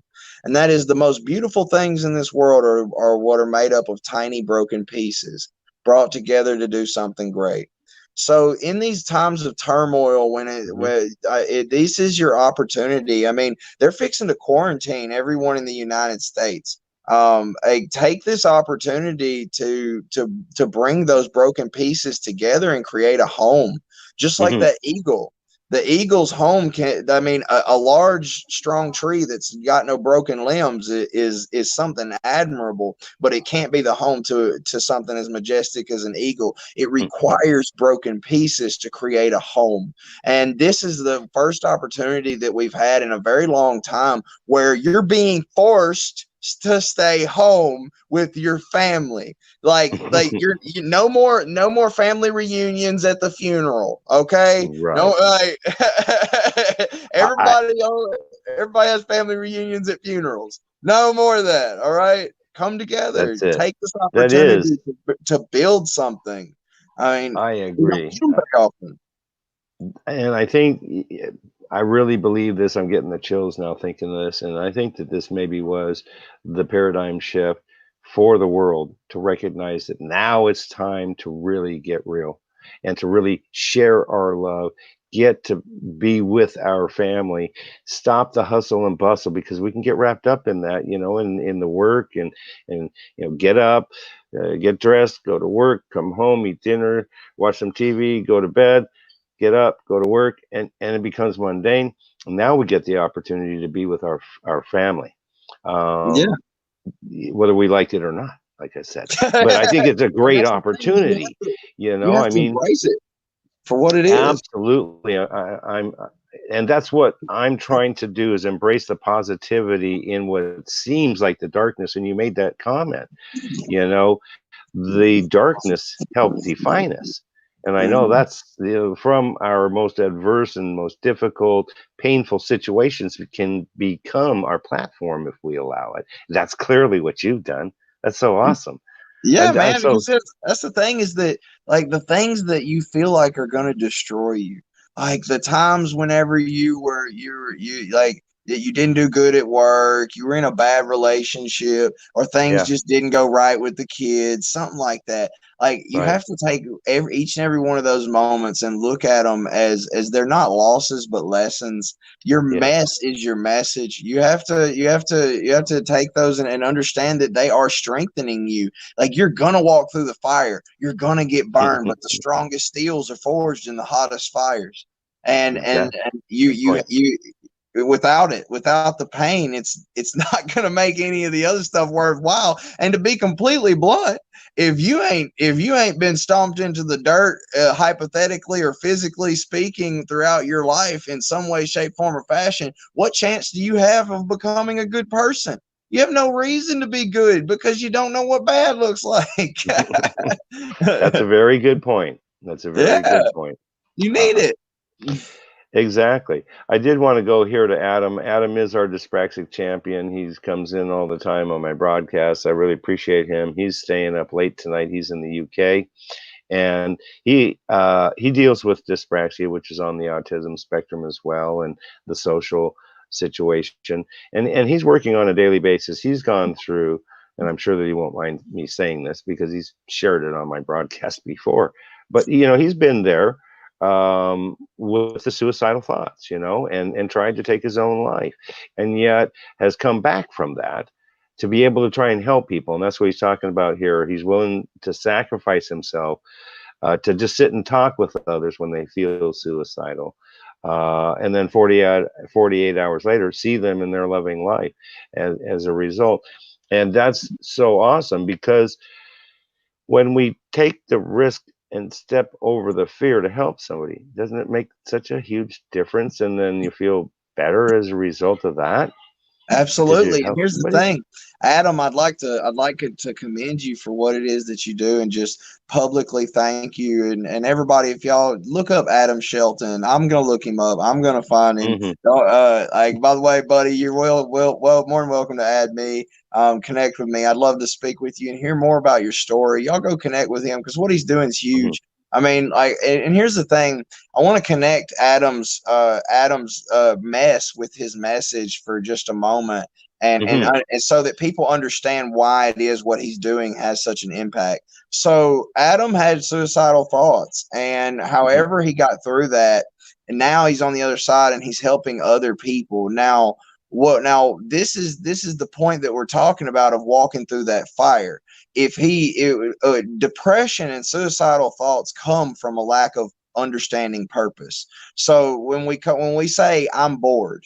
And that is the most beautiful things in this world are what are made up of tiny broken pieces brought together to do something great. So in these times of turmoil, mhm. this is your opportunity. I mean, they're fixing to quarantine everyone in the United States. Take this opportunity to bring those broken pieces together and create a home. just like Hmm. that eagle. The eagle's home can, I mean, a large, strong tree that's got no broken limbs is something admirable, but it can't be the home to something as majestic as an eagle. It requires broken pieces to create a home. And this is the first opportunity that we've had in a very long time where you're being forced to stay home with your family. Like you no more family reunions at the funeral. Okay. No, Right. like I everybody has family reunions at funerals. No more of that. All right. Come together. That's it. Take this That opportunity is. to build something. I mean, I you don't agree. get them very often. And I think I really believe this. I'm getting the chills now thinking this. And I think that this maybe was the paradigm shift for the world to recognize that now it's time to really get real and to really share our love, get to be with our family, stop the hustle and bustle because we can get wrapped up in that, in the work and, get up, get dressed, go to work, come home, eat dinner, watch some TV, go to bed, get up, go to work, and it becomes mundane. And now we get the opportunity to be with our family, Yeah. um, whether we liked it or not. Like I said, but I think it's a And great that's the thing. opportunity. You have I to mean, embrace it for what it is. absolutely. And that's what I'm trying to do is embrace the positivity in what seems like the darkness. And you made that comment. You know, the darkness helped define us. And I know that's from our most adverse and most difficult, painful situations can become our platform if we allow it. That's clearly what you've done. That's so awesome. Yeah, And man, so, because that's the thing is that like the things that you feel like are going to destroy you, like the times whenever you like that you didn't do good at work, you were in a bad relationship, or things yeah, just didn't go right with the kids, something like that. Like you right. have to take each and every one of those moments and look at them as they're not losses but lessons. Your Yes. mess is your message. You have to take those and understand that they are strengthening you. Like you're gonna walk through the fire, you're gonna get burned, but the strongest steels are forged in the hottest fires. And Exactly. you Good you point. you without the pain, it's not gonna make any of the other stuff worthwhile. And to be completely blunt, if you ain't been stomped into the dirt, hypothetically or physically speaking, throughout your life in some way, shape, form, or fashion, what chance do you have of becoming a good person? You have no reason to be good because you don't know what bad looks like. That's a very good point. That's a very Yeah, good point. you need Uh, it. exactly. I did want to go here to Adam. Adam is our dyspraxic champion. He comes in all the time on my broadcasts. I really appreciate him. He's staying up late tonight. He's in the UK, and he deals with dyspraxia, which is on the autism spectrum as well, and the social situation. And he's working on a daily basis. He's gone through, and I'm sure that he won't mind me saying this because he's shared it on my broadcast before. But he's been there with the suicidal thoughts, and tried to take his own life, and yet has come back from that to be able to try and help people. And that's what he's talking about here. He's willing to sacrifice himself to just sit and talk with others when they feel suicidal. And then 48 hours later, see them in their loving life as a result. And that's so awesome because when we take the risk and step over the fear to help somebody, doesn't it make such a huge difference? And then you feel better as a result of that because you Absolutely. And help here's the somebody. thing, Adam, I'd like to commend you for what it is that you do and just publicly thank you. And everybody, if y'all look up Adam Shelton, I'm gonna look him up. I'm gonna find him. Hmm. Like, by the way, buddy, you're well more than welcome to add me, connect with me. I'd love to speak with you and hear more about your story. Y'all go connect with him because what he's doing is Hmm. huge. I mean, like, and here's the thing. I want to connect Adam's mess with his message for just a moment, Hmm. and so that people understand why it is what he's doing has such an impact. So Adam had suicidal thoughts, and Hmm. however he got through that, and now he's on the other side and he's helping other people. Now, this is the point that we're talking about of walking through that fire. Depression and suicidal thoughts come from a lack of understanding purpose. So when we say I'm bored,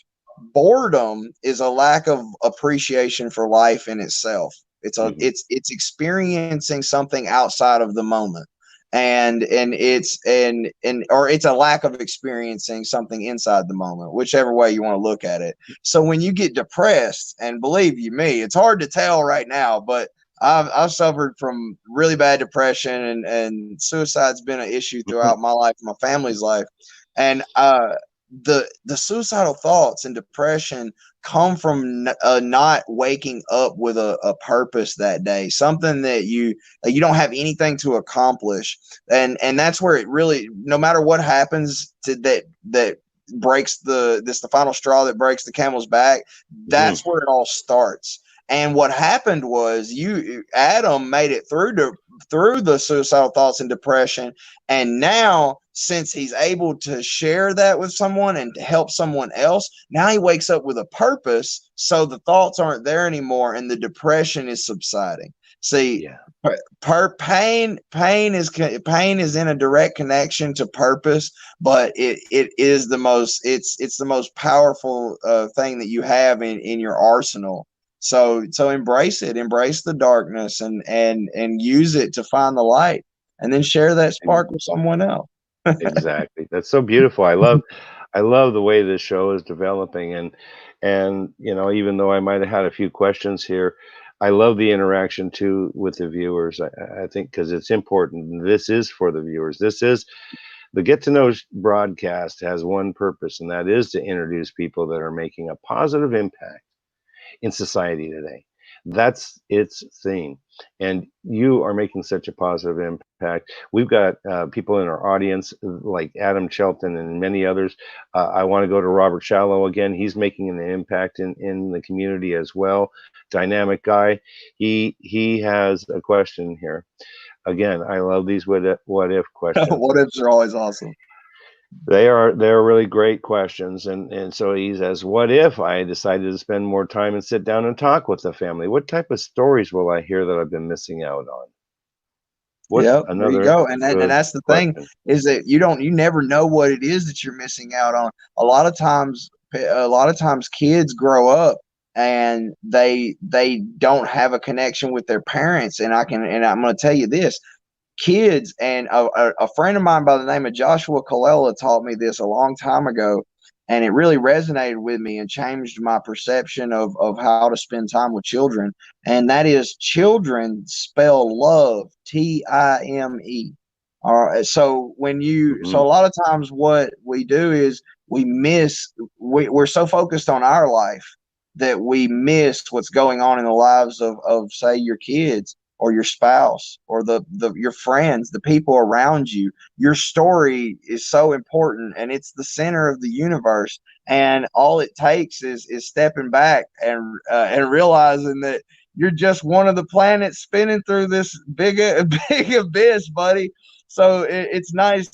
boredom is a lack of appreciation for life in itself. It's experiencing something outside of the moment, or it's a lack of experiencing something inside the moment, whichever way you want to look at it. So when you get depressed, and believe you me, it's hard to tell right now, but I've suffered from really bad depression, and suicide's been an issue throughout my life, my family's life, and the suicidal thoughts and depression come from not waking up with a purpose that day, something that you don't have anything to accomplish, and that's where it really, no matter what happens to that breaks the final straw that breaks the camel's back, that's where it all starts. And what happened was Adam made it through the suicidal thoughts and depression. And now, since he's able to share that with someone and to help someone else, now he wakes up with a purpose. So the thoughts aren't there anymore and the depression is subsiding. See, pain is in a direct connection to purpose, but it is the most, it's the most powerful thing that you have in your arsenal. So embrace it, embrace the darkness, and use it to find the light, and then share that spark with someone else. Exactly. That's so beautiful. I love the way this show is developing, and even though I might have had a few questions here, I love the interaction too with the viewers. I think because it's important. This is for the viewers. This is the Get to Know broadcast has one purpose, and that is to introduce people that are making a positive impact in society today. That's its theme. And you are making such a positive impact. We've got people in our audience like Adam Shelton and many others. I want to go to Robert Shallow again. He's making an impact in the community as well. Dynamic guy. He has a question here. Again, I love these what if questions. What ifs are always awesome. They're really great questions, and so he says, what if I decided to spend more time and sit down and talk with the family? What type of stories will I hear that I've been missing out on? There you go. And that's the thing, is that you never know what it is that you're missing out on. A lot of times kids grow up and they don't have a connection with their parents, and I'm going to tell you this. Kids, and a friend of mine by the name of Joshua Colella taught me this a long time ago, and it really resonated with me and changed my perception of how to spend time with children. And that is, children spell love Time. All right. So so a lot of times what we do is we're so focused on our life that we miss what's going on in the lives of say your kids or your spouse or your friends, the people around you. Your story is so important, and it's the center of the universe. And all it takes is stepping back and realizing that you're just one of the planets spinning through this big abyss, buddy. So it's nice.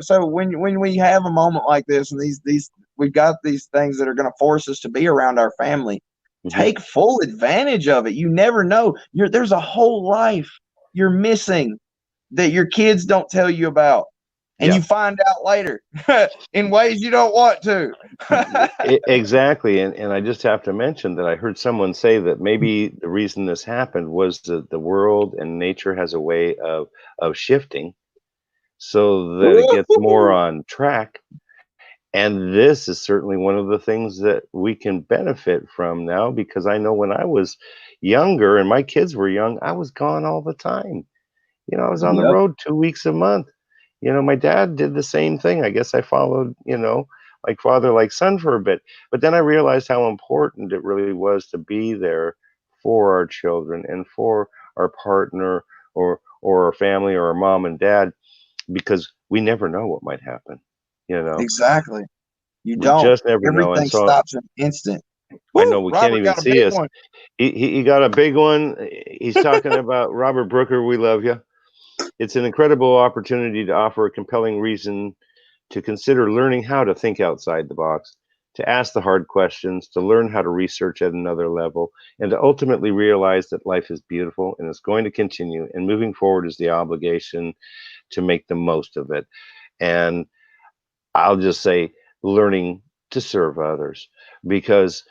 So when we have a moment like this, and these we've got these things that are going to force us to be around our family, take full advantage of it. You never know. There's a whole life you're missing that your kids don't tell you about. And you find out later in ways you don't want to. Exactly. And I just have to mention that I heard someone say that maybe the reason this happened was that the world and nature has a way of shifting so that it gets more on track. And this is certainly one of the things that we can benefit from now, because I know when I was younger and my kids were young, I was gone all the time. I was on the road 2 weeks a month. My dad did the same thing. I guess I followed, like father, like son for a bit. But then I realized how important it really was to be there for our children and for our partner or our family or our mom and dad, because we never know what might happen. Exactly. You We don't. just never know. Everything And so stops in an instant. I know we Robert can't even see us. He got a big one. He's talking about Robert Brooker. We love you. It's an incredible opportunity to offer a compelling reason to consider learning how to think outside the box, to ask the hard questions, to learn how to research at another level, and to ultimately realize that life is beautiful and it's going to continue. And moving forward is the obligation to make the most of it. And I'll just say learning to serve others, because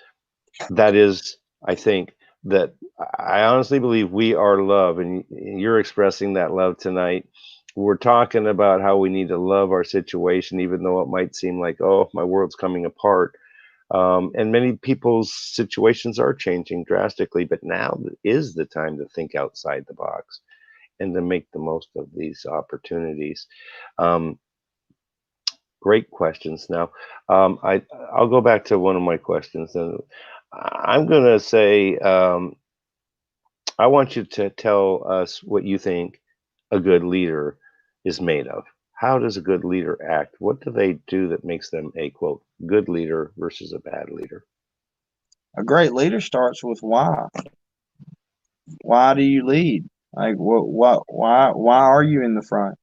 that is, I think, that I honestly believe we are love, and you're expressing that love tonight. We're talking about how we need to love our situation, even though it might seem like, oh, my world's coming apart. And many people's situations are changing drastically, but now is the time to think outside the box and to make the most of these opportunities. Um, Great questions. Now, I'll go back to one of my questions, and I'm going to say, I want you to tell us what you think a good leader is made of. How does a good leader act? What do they do that makes them a quote good leader versus a bad leader? A great leader starts with why. Why do you lead? Like why are you in the front?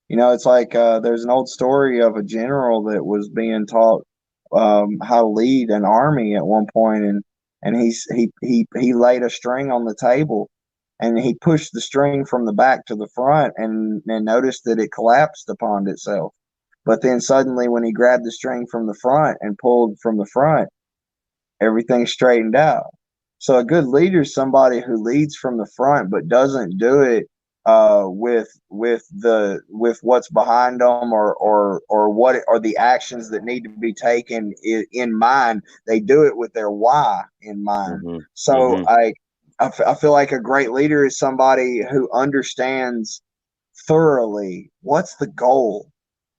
You know, it's like there's an old story of a general that was being taught how to lead an army at one point, and he laid a string on the table, and he pushed the string from the back to the front, and noticed that it collapsed upon itself. But then suddenly, when he grabbed the string from the front and pulled from the front, everything straightened out. So a good leader is somebody who leads from the front, but doesn't do it with what's behind them, or what are the actions that need to be taken in mind. They do it with their why in mind. Hmm. So Hmm. I feel like a great leader is somebody who understands thoroughly what's the goal,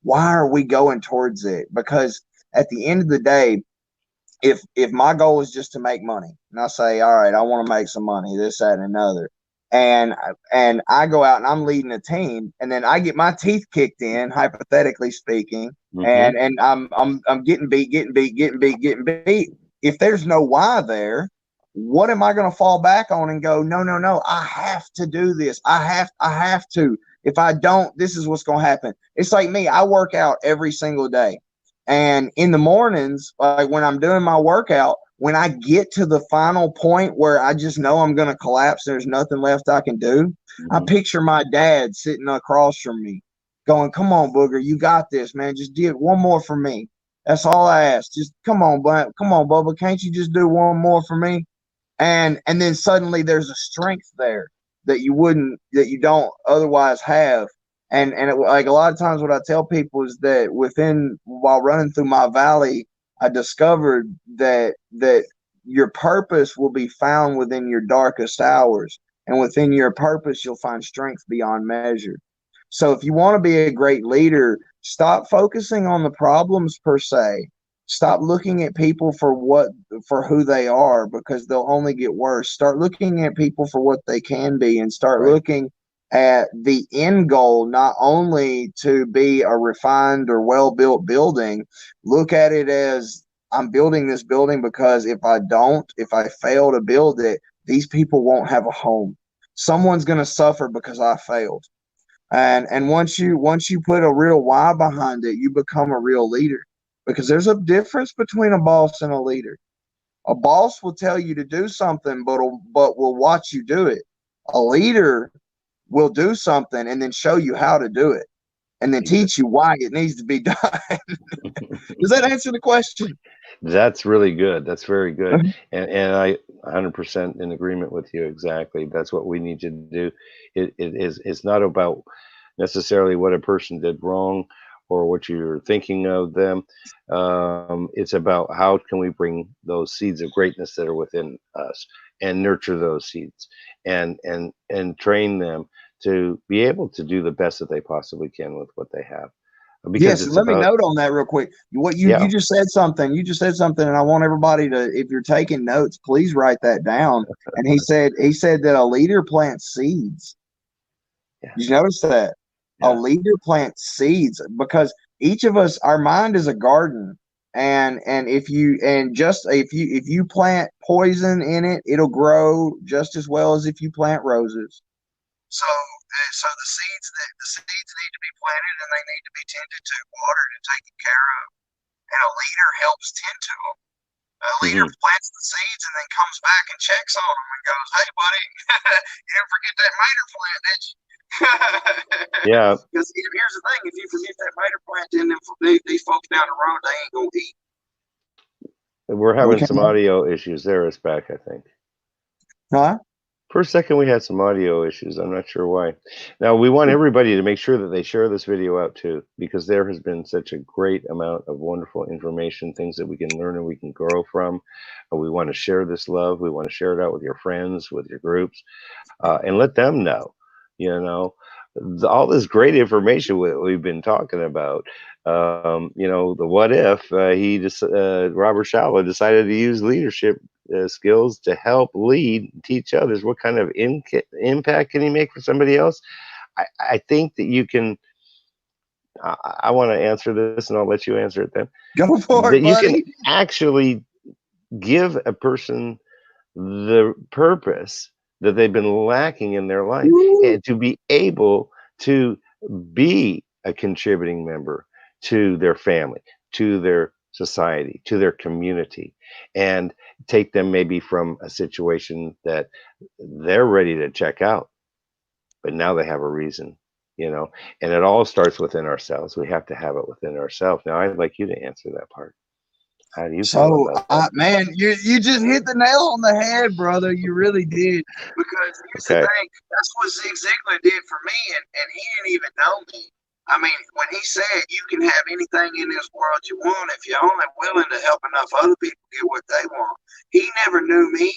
why are we going towards it, because at the end of the day, if my goal is just to make money, and I say, all right, I want to make some money, this, that, and another, and I go out and I'm leading a team, and then I get my teeth kicked in, hypothetically speaking, Hmm. and I'm getting beat, getting beat. If there's no why there, what am I going to fall back on and go, no, no, no, I have to do this. I have to. If I don't, this is what's going to happen. It's like me. I work out every single day. And in the mornings, like when I'm doing my workout, when I get to the final point where I just know I'm going to collapse, there's nothing left I can do. I Hmm. picture my dad sitting across from me going, come on, Booger, you got this, man. Just do it one more for me. That's all I ask. Just come on, Bubba. Can't you just do one more for me? And then suddenly there's a strength there that you don't otherwise have. Like a lot of times what I tell people is that while running through my valley, I discovered that your purpose will be found within your darkest hours, and within your purpose you'll find strength beyond measure. So if you want to be a great leader, stop focusing on the problems per se. Stop looking at people for who they are, because they'll only get worse. Start looking at people for what they can be, and start Right. looking at the end goal, not only to be a refined or well-built building. Look at it as, I'm building this building because if I fail to build it, these people won't have a home. Someone's going to suffer because I failed. And once you put a real why behind it, you become a real leader, because there's a difference between a boss and a leader. A boss will tell you to do something, but will watch you do it. A leader will do something and then show you how to do it, and then teach you why it needs to be done. Does that answer the question? That's really good. That's very good. And I 100% in agreement with you. Exactly. That's what we need to do. It's not about necessarily what a person did wrong or what you're thinking of them. It's about how can we bring those seeds of greatness that are within us and nurture those seeds and train them to be able to do the best that they possibly can with what they have. Because Yes, and it's let me about, note on that real quick. What you yeah. just said something. You just said something, and I want everybody to, if you're taking notes, please write that down. And he said that a leader plants seeds. Yeah. Did you notice that? A Yeah. leader plants seeds, because each of us, our mind is a garden. And if you plant poison in it, it'll grow just as well as if you plant roses. So the seeds need to be planted, and they need to be tended to, watered, and taken care of. And a leader helps tend to them. A leader Hmm. plants the seeds and then comes back and checks on them and goes, "Hey, buddy, you didn't forget that mater plant, did you?" Yeah, Because here's the thing: if you forget that mater plant, then these folks down the road, they ain't gonna eat. we're And we having can't. some audio issues. There, it's back, I think. Huh? For a second, we had some audio issues. I'm not sure why. Now, we want everybody to make sure that they share this video out too, because there has been such a great amount of wonderful information, things that we can learn and we can grow from. We want to share this love. We want to share it out with your friends, with your groups, and let them know, you know, all this great information we've been talking about. You know, the what if he just Robert Shalla decided to use leadership skills to help lead, teach others. What kind of impact can he make for somebody else? I think that you can. I want to answer this, and I'll let you answer it then. Go for That it, you can buddy. actually give a person the purpose that they've been lacking in their life, Woo. and to be able to be a contributing member to their family, to their society, to their community, and take them maybe from a situation that they're ready to check out, but now they have a reason, you know. And it all starts within ourselves. We have to have it within ourselves. Now, I'd like you to answer that part. How do you feel So, about that? man, you just hit the nail on the head, brother. You really did. Because here's the Okay. thing: that's what Zig Ziglar did for me, and he didn't even know me. I mean, when he said you can have anything in this world you want if you're only willing to help enough other people get what they want. He never knew me.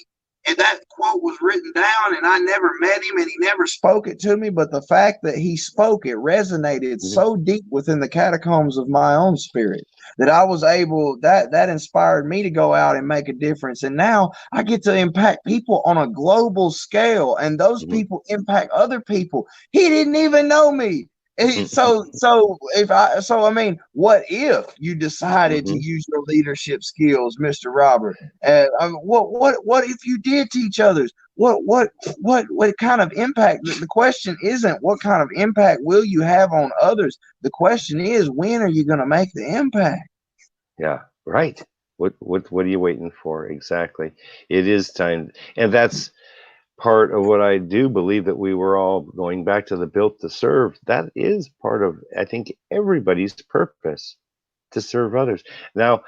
And that quote was written down, and I never met him, and he never spoke it to me. But the fact that he spoke it resonated Mhm. so deep within the catacombs of my own spirit that I was able, that inspired me to go out and make a difference. And now I get to impact people on a global scale, and those Mhm. people impact other people. He didn't even know me. I mean, what if you decided to Mhm. use your leadership skills, Mr. Robert? What if you did teach others? What kind of impact? The question isn't what kind of impact will you have on others. The question is, when are you going to make the impact? Yeah, right. What are you waiting for? Exactly. It is time, and that's part of what I do believe, that we were all going back to the built to serve. That is part of, I think, everybody's purpose, to serve others. Now,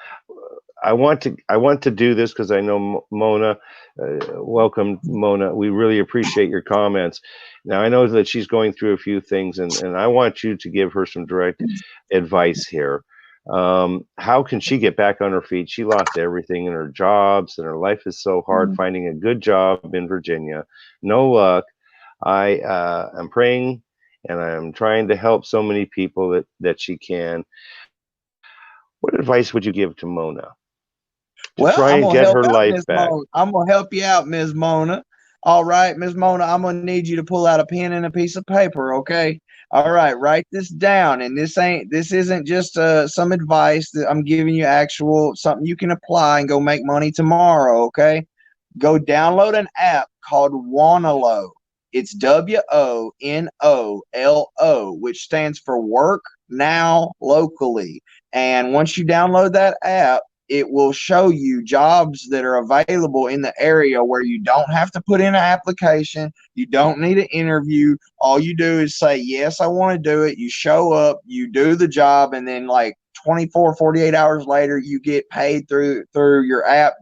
I want to do this because I know Mona. Welcome, Mona. We really appreciate your comments. Now, I know that she's going through a few things, and I want you to give her some direct advice here. How can she get back on her feet? She lost everything in her jobs, and her life is so hard finding a good job in Virginia. No luck. I am praying, and I'm trying to help so many people that she can. What advice would you give to Mona to Well, try I'm and gonna get help her out life Miss back? Mona. I'm gonna help you out, Miss Mona. All right, Miss Mona, I'm gonna need you to pull out a pen and a piece of paper, okay? All right, write this down. And this isn't just some advice that I'm giving you, actual something you can apply and go make money tomorrow, okay? Go download an app called Wonolo. It's WONOLO, which stands for Work Now Locally. And once you download that app, it will show you jobs that are available in the area where you don't have to put in an application. You don't need an interview. All you do is say, yes, I want to do it. You show up, you do the job, and then like 24, 48 hours later, you get paid through your app,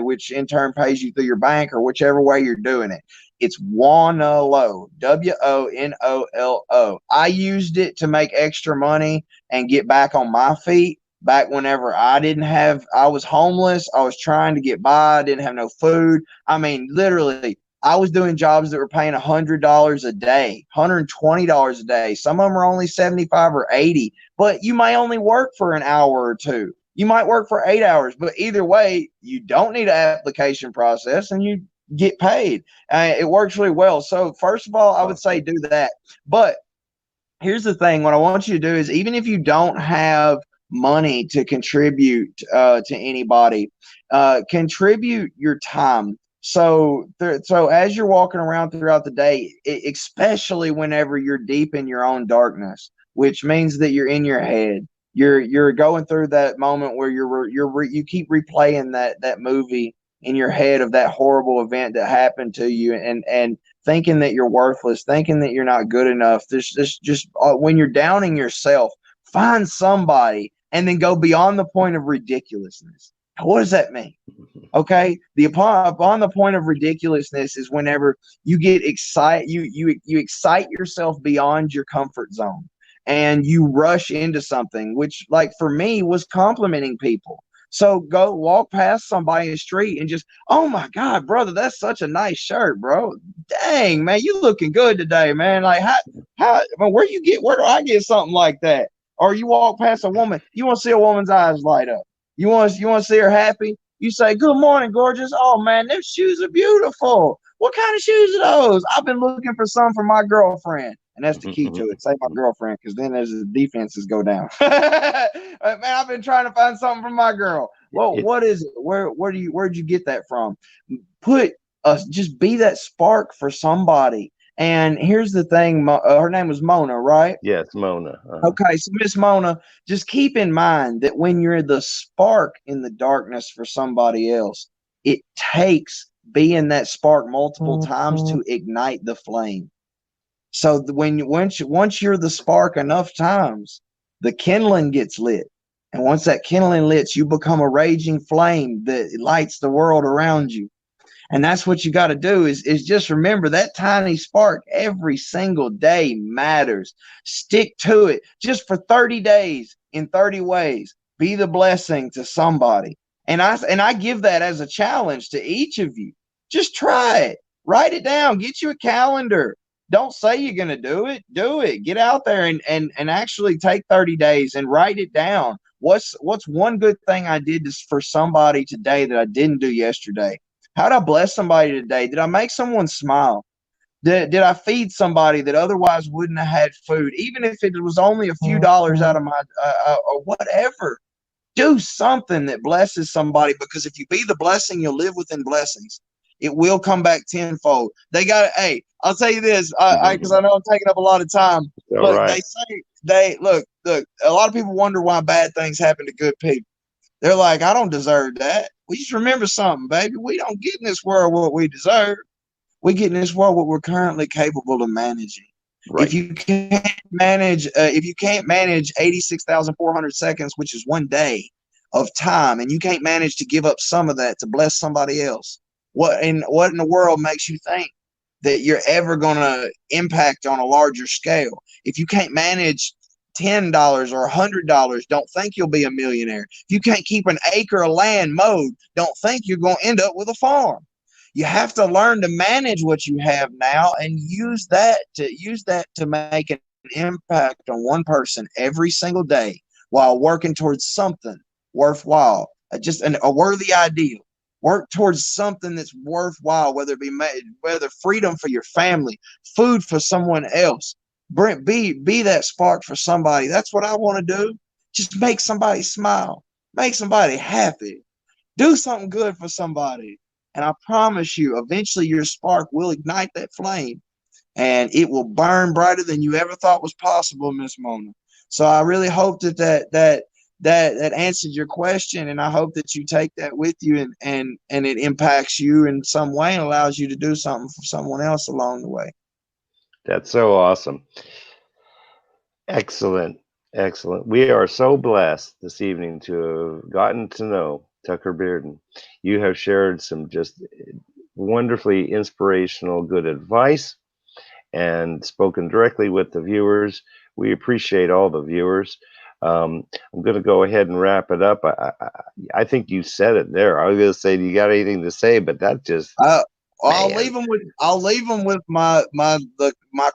which in turn pays you through your bank or whichever way you're doing it. It's Wonolo, WONOLO. I used it to make extra money and get back on my feet back whenever I was homeless. I was trying to get by. I didn't have no food. I mean, literally, I was doing jobs that were paying $100 a day, $120 a day. Some of them are only 75 or 80, but you might only work for an hour or two. You might work for 8 hours, but either way, you don't need an application process and you get paid. It works really well. So first of all, I would say Awesome. do that. But here's the thing: what I want you to do is, even if you don't have money to contribute to anybody, contribute your time. So as you're walking around throughout the day, especially whenever you're deep in your own darkness, which means that you're in your head, you're going through that moment where you keep replaying that movie in your head of that horrible event that happened to you, and thinking that you're worthless, thinking that you're not good enough. There's just when you're downing yourself, find somebody and then go beyond the point of ridiculousness. What does that mean? Okay, upon the point of ridiculousness is whenever you get excited, you excite yourself beyond your comfort zone, and you rush into something, which, like for me, was complimenting people. So go walk past somebody in the street and just, oh my God, brother, that's such a nice shirt, bro. Dang, man, you looking good today, man. Like how where do I get something like that? Or you walk past a woman, you want to see a woman's eyes light up. You want to see her happy? You say, good morning, gorgeous. Oh, man, those shoes are beautiful. What kind of shoes are those? I've been looking for some for my girlfriend. And that's the key to it. Say my girlfriend, because then as the defenses go down. Man, I've been trying to find something for my girl. Well, what is it? Where'd you get that from? Just be that spark for somebody. And here's the thing, her name was Mona, right? Yes, Mona. Okay, so Miss Mona, just keep in mind that when you're the spark in the darkness for somebody else, it takes being that spark multiple times to ignite the flame. So once you're the spark enough times, the kindling gets lit. And once that kindling lit, you become a raging flame that lights the world around you. And that's what you got to do is just remember that tiny spark every single day matters. Stick to it just for 30 days in 30 ways. Be the blessing to somebody. And I give that as a challenge to each of you. Just try it. Write it down. Get you a calendar. Don't say you're going to do it. Do it. Get out there and actually take 30 days and write it down. What's one good thing I did for somebody today that I didn't do yesterday? How did I bless somebody today? Did I make someone smile? Did I feed somebody that otherwise wouldn't have had food? Even if it was only a few dollars out of my or whatever. Do something that blesses somebody, because if you be the blessing, you'll live within blessings. It will come back tenfold. Hey, I'll tell you this, because I know I'm taking up a lot of time. Look, right. Look, a lot of people wonder why bad things happen to good people. They're like, I don't deserve that. We just remember something, baby. We don't get in this world what we deserve. We get in this world what we're currently capable of managing. Right. If you can't manage 86,400 seconds, which is one day of time, and you can't manage to give up some of that to bless somebody else, what in the world makes you think that you're ever going to impact on a larger scale? If you can't manage $10 or $100, don't think you'll be a millionaire. If you can't keep an acre of land mowed, don't think you're going to end up with a farm. You have to learn to manage what you have now and use that to make an impact on one person every single day while working towards something worthwhile, just a worthy ideal. Work towards something that's worthwhile, whether freedom for your family, food for someone else. Be that spark for somebody. That's what I want to do. Just make somebody smile, make somebody happy, do something good for somebody. And I promise you, eventually your spark will ignite that flame and it will burn brighter than you ever thought was possible, Miss Mona. So I really hope that answered your question, and I hope that you take that with you and it impacts you in some way and allows you to do something for someone else along the way. That's so awesome. Excellent. Excellent. We are so blessed this evening to have gotten to know Tucker Bearden. You have shared some just wonderfully inspirational, good advice and spoken directly with the viewers. We appreciate all the viewers. I'm going to go ahead and wrap it up. I think you said it there. I was going to say, do you got anything to say? But that just I'll leave them with my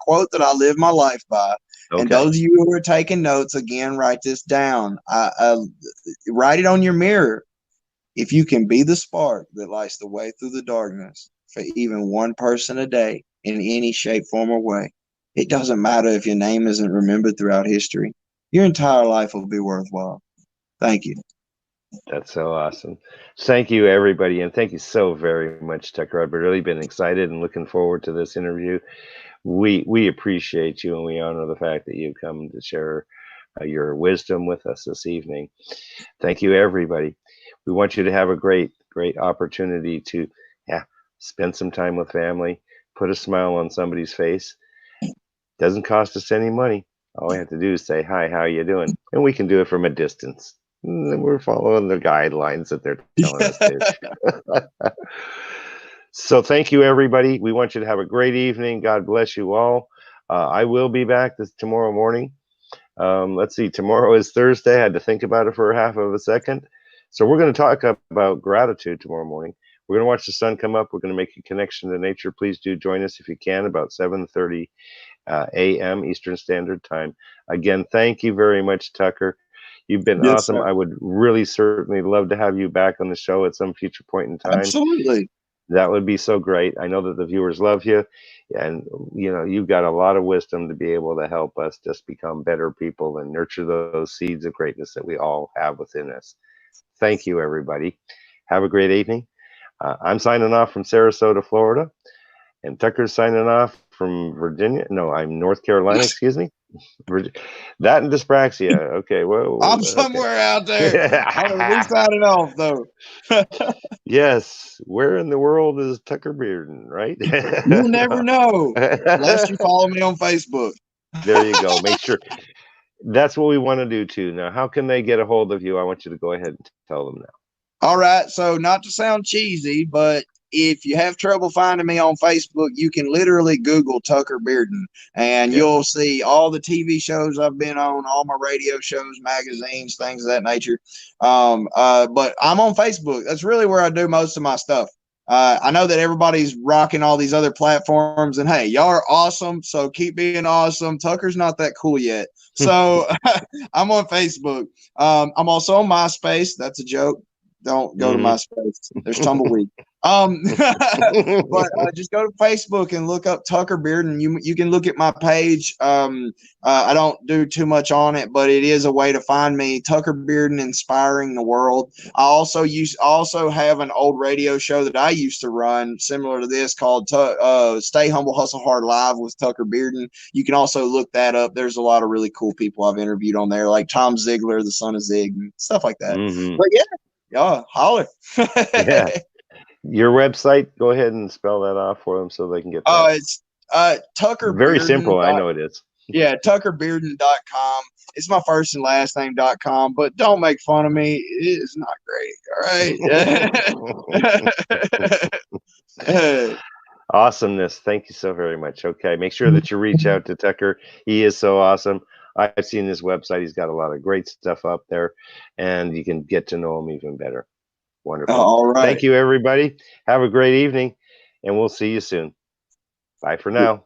quote that I live my life by. Okay. And those of you who are taking notes, again, write this down. Write it on your mirror. If you can be the spark that lights the way through the darkness for even one person a day in any shape, form, or way, it doesn't matter if your name isn't remembered throughout history. Your entire life will be worthwhile. Thank you. That's so awesome. Thank you, everybody. And thank you so very much, Tucker. I've really been excited and looking forward to this interview. We appreciate you, and we honor the fact that you've come to share your wisdom with us this evening. Thank you, everybody. We want you to have a great opportunity to spend some time with family, put a smile on somebody's face. Doesn't cost us any money. All we have to do is say, hi, how you doing? And we can do it from a distance. And we're following the guidelines that they're telling us to. So thank you, everybody. We want you to have a great evening. God bless you all. I will be back tomorrow morning. Let's see, tomorrow is Thursday. I had to think about it for half of a second. So we're going to talk about gratitude tomorrow morning. We're going to watch the sun come up. We're going to make a connection to nature. Please do join us if you can, about 7:30 a.m. Eastern Standard Time. Again, thank you very much, Tucker. You've been awesome. Sir. I would really certainly love to have you back on the show at some future point in time. Absolutely. That would be so great. I know that the viewers love you, and you've got a lot of wisdom to be able to help us just become better people and nurture those seeds of greatness that we all have within us. Thank you, everybody. Have a great evening. I'm signing off from Sarasota, Florida, and Tucker's signing off from Virginia. No, I'm North Carolina, excuse me. That and dyspraxia. Okay, well, I'm somewhere out there. I'm signing off, though. Yes, where in the world is Tucker Bearden, right? You'll never know unless you follow me on Facebook. There you go. Make sure. That's what we want to do too. Now, how can they get a hold of you? I want you to go ahead and tell them now. All right. So not to sound cheesy, but if you have trouble finding me on Facebook, you can literally Google Tucker Bearden, and you'll see all the TV shows I've been on, all my radio shows, magazines, things of that nature. But I'm on Facebook. That's really where I do most of my stuff. I know that everybody's rocking all these other platforms, and hey, y'all are awesome. So keep being awesome. Tucker's not that cool yet. So I'm on Facebook. I'm also on MySpace. That's a joke. Don't go to MySpace. There's tumbleweed. But just go to Facebook and look up Tucker Bearden. You can look at my page. I don't do too much on it, but it is a way to find me. Tucker Bearden, inspiring the world. I also have an old radio show that I used to run, similar to this, called Stay Humble, Hustle Hard Live with Tucker Bearden. You can also look that up. There's a lot of really cool people I've interviewed on there, like Tom Ziegler, the son of Zig, and stuff like that. But yeah, holler. Yeah. Your website, go ahead and spell that off for them so they can get that. Oh, it's Tucker Bearden. Very simple. I know it is. Yeah, tuckerbearden.com. It's my first and last name.com, but don't make fun of me. It's not great. All right. Awesomeness. Thank you so very much. Okay. Make sure that you reach out to Tucker. He is so awesome. I've seen his website. He's got a lot of great stuff up there, and you can get to know him even better. Wonderful. All right. Thank you, everybody. Have a great evening, and we'll see you soon. Bye for now.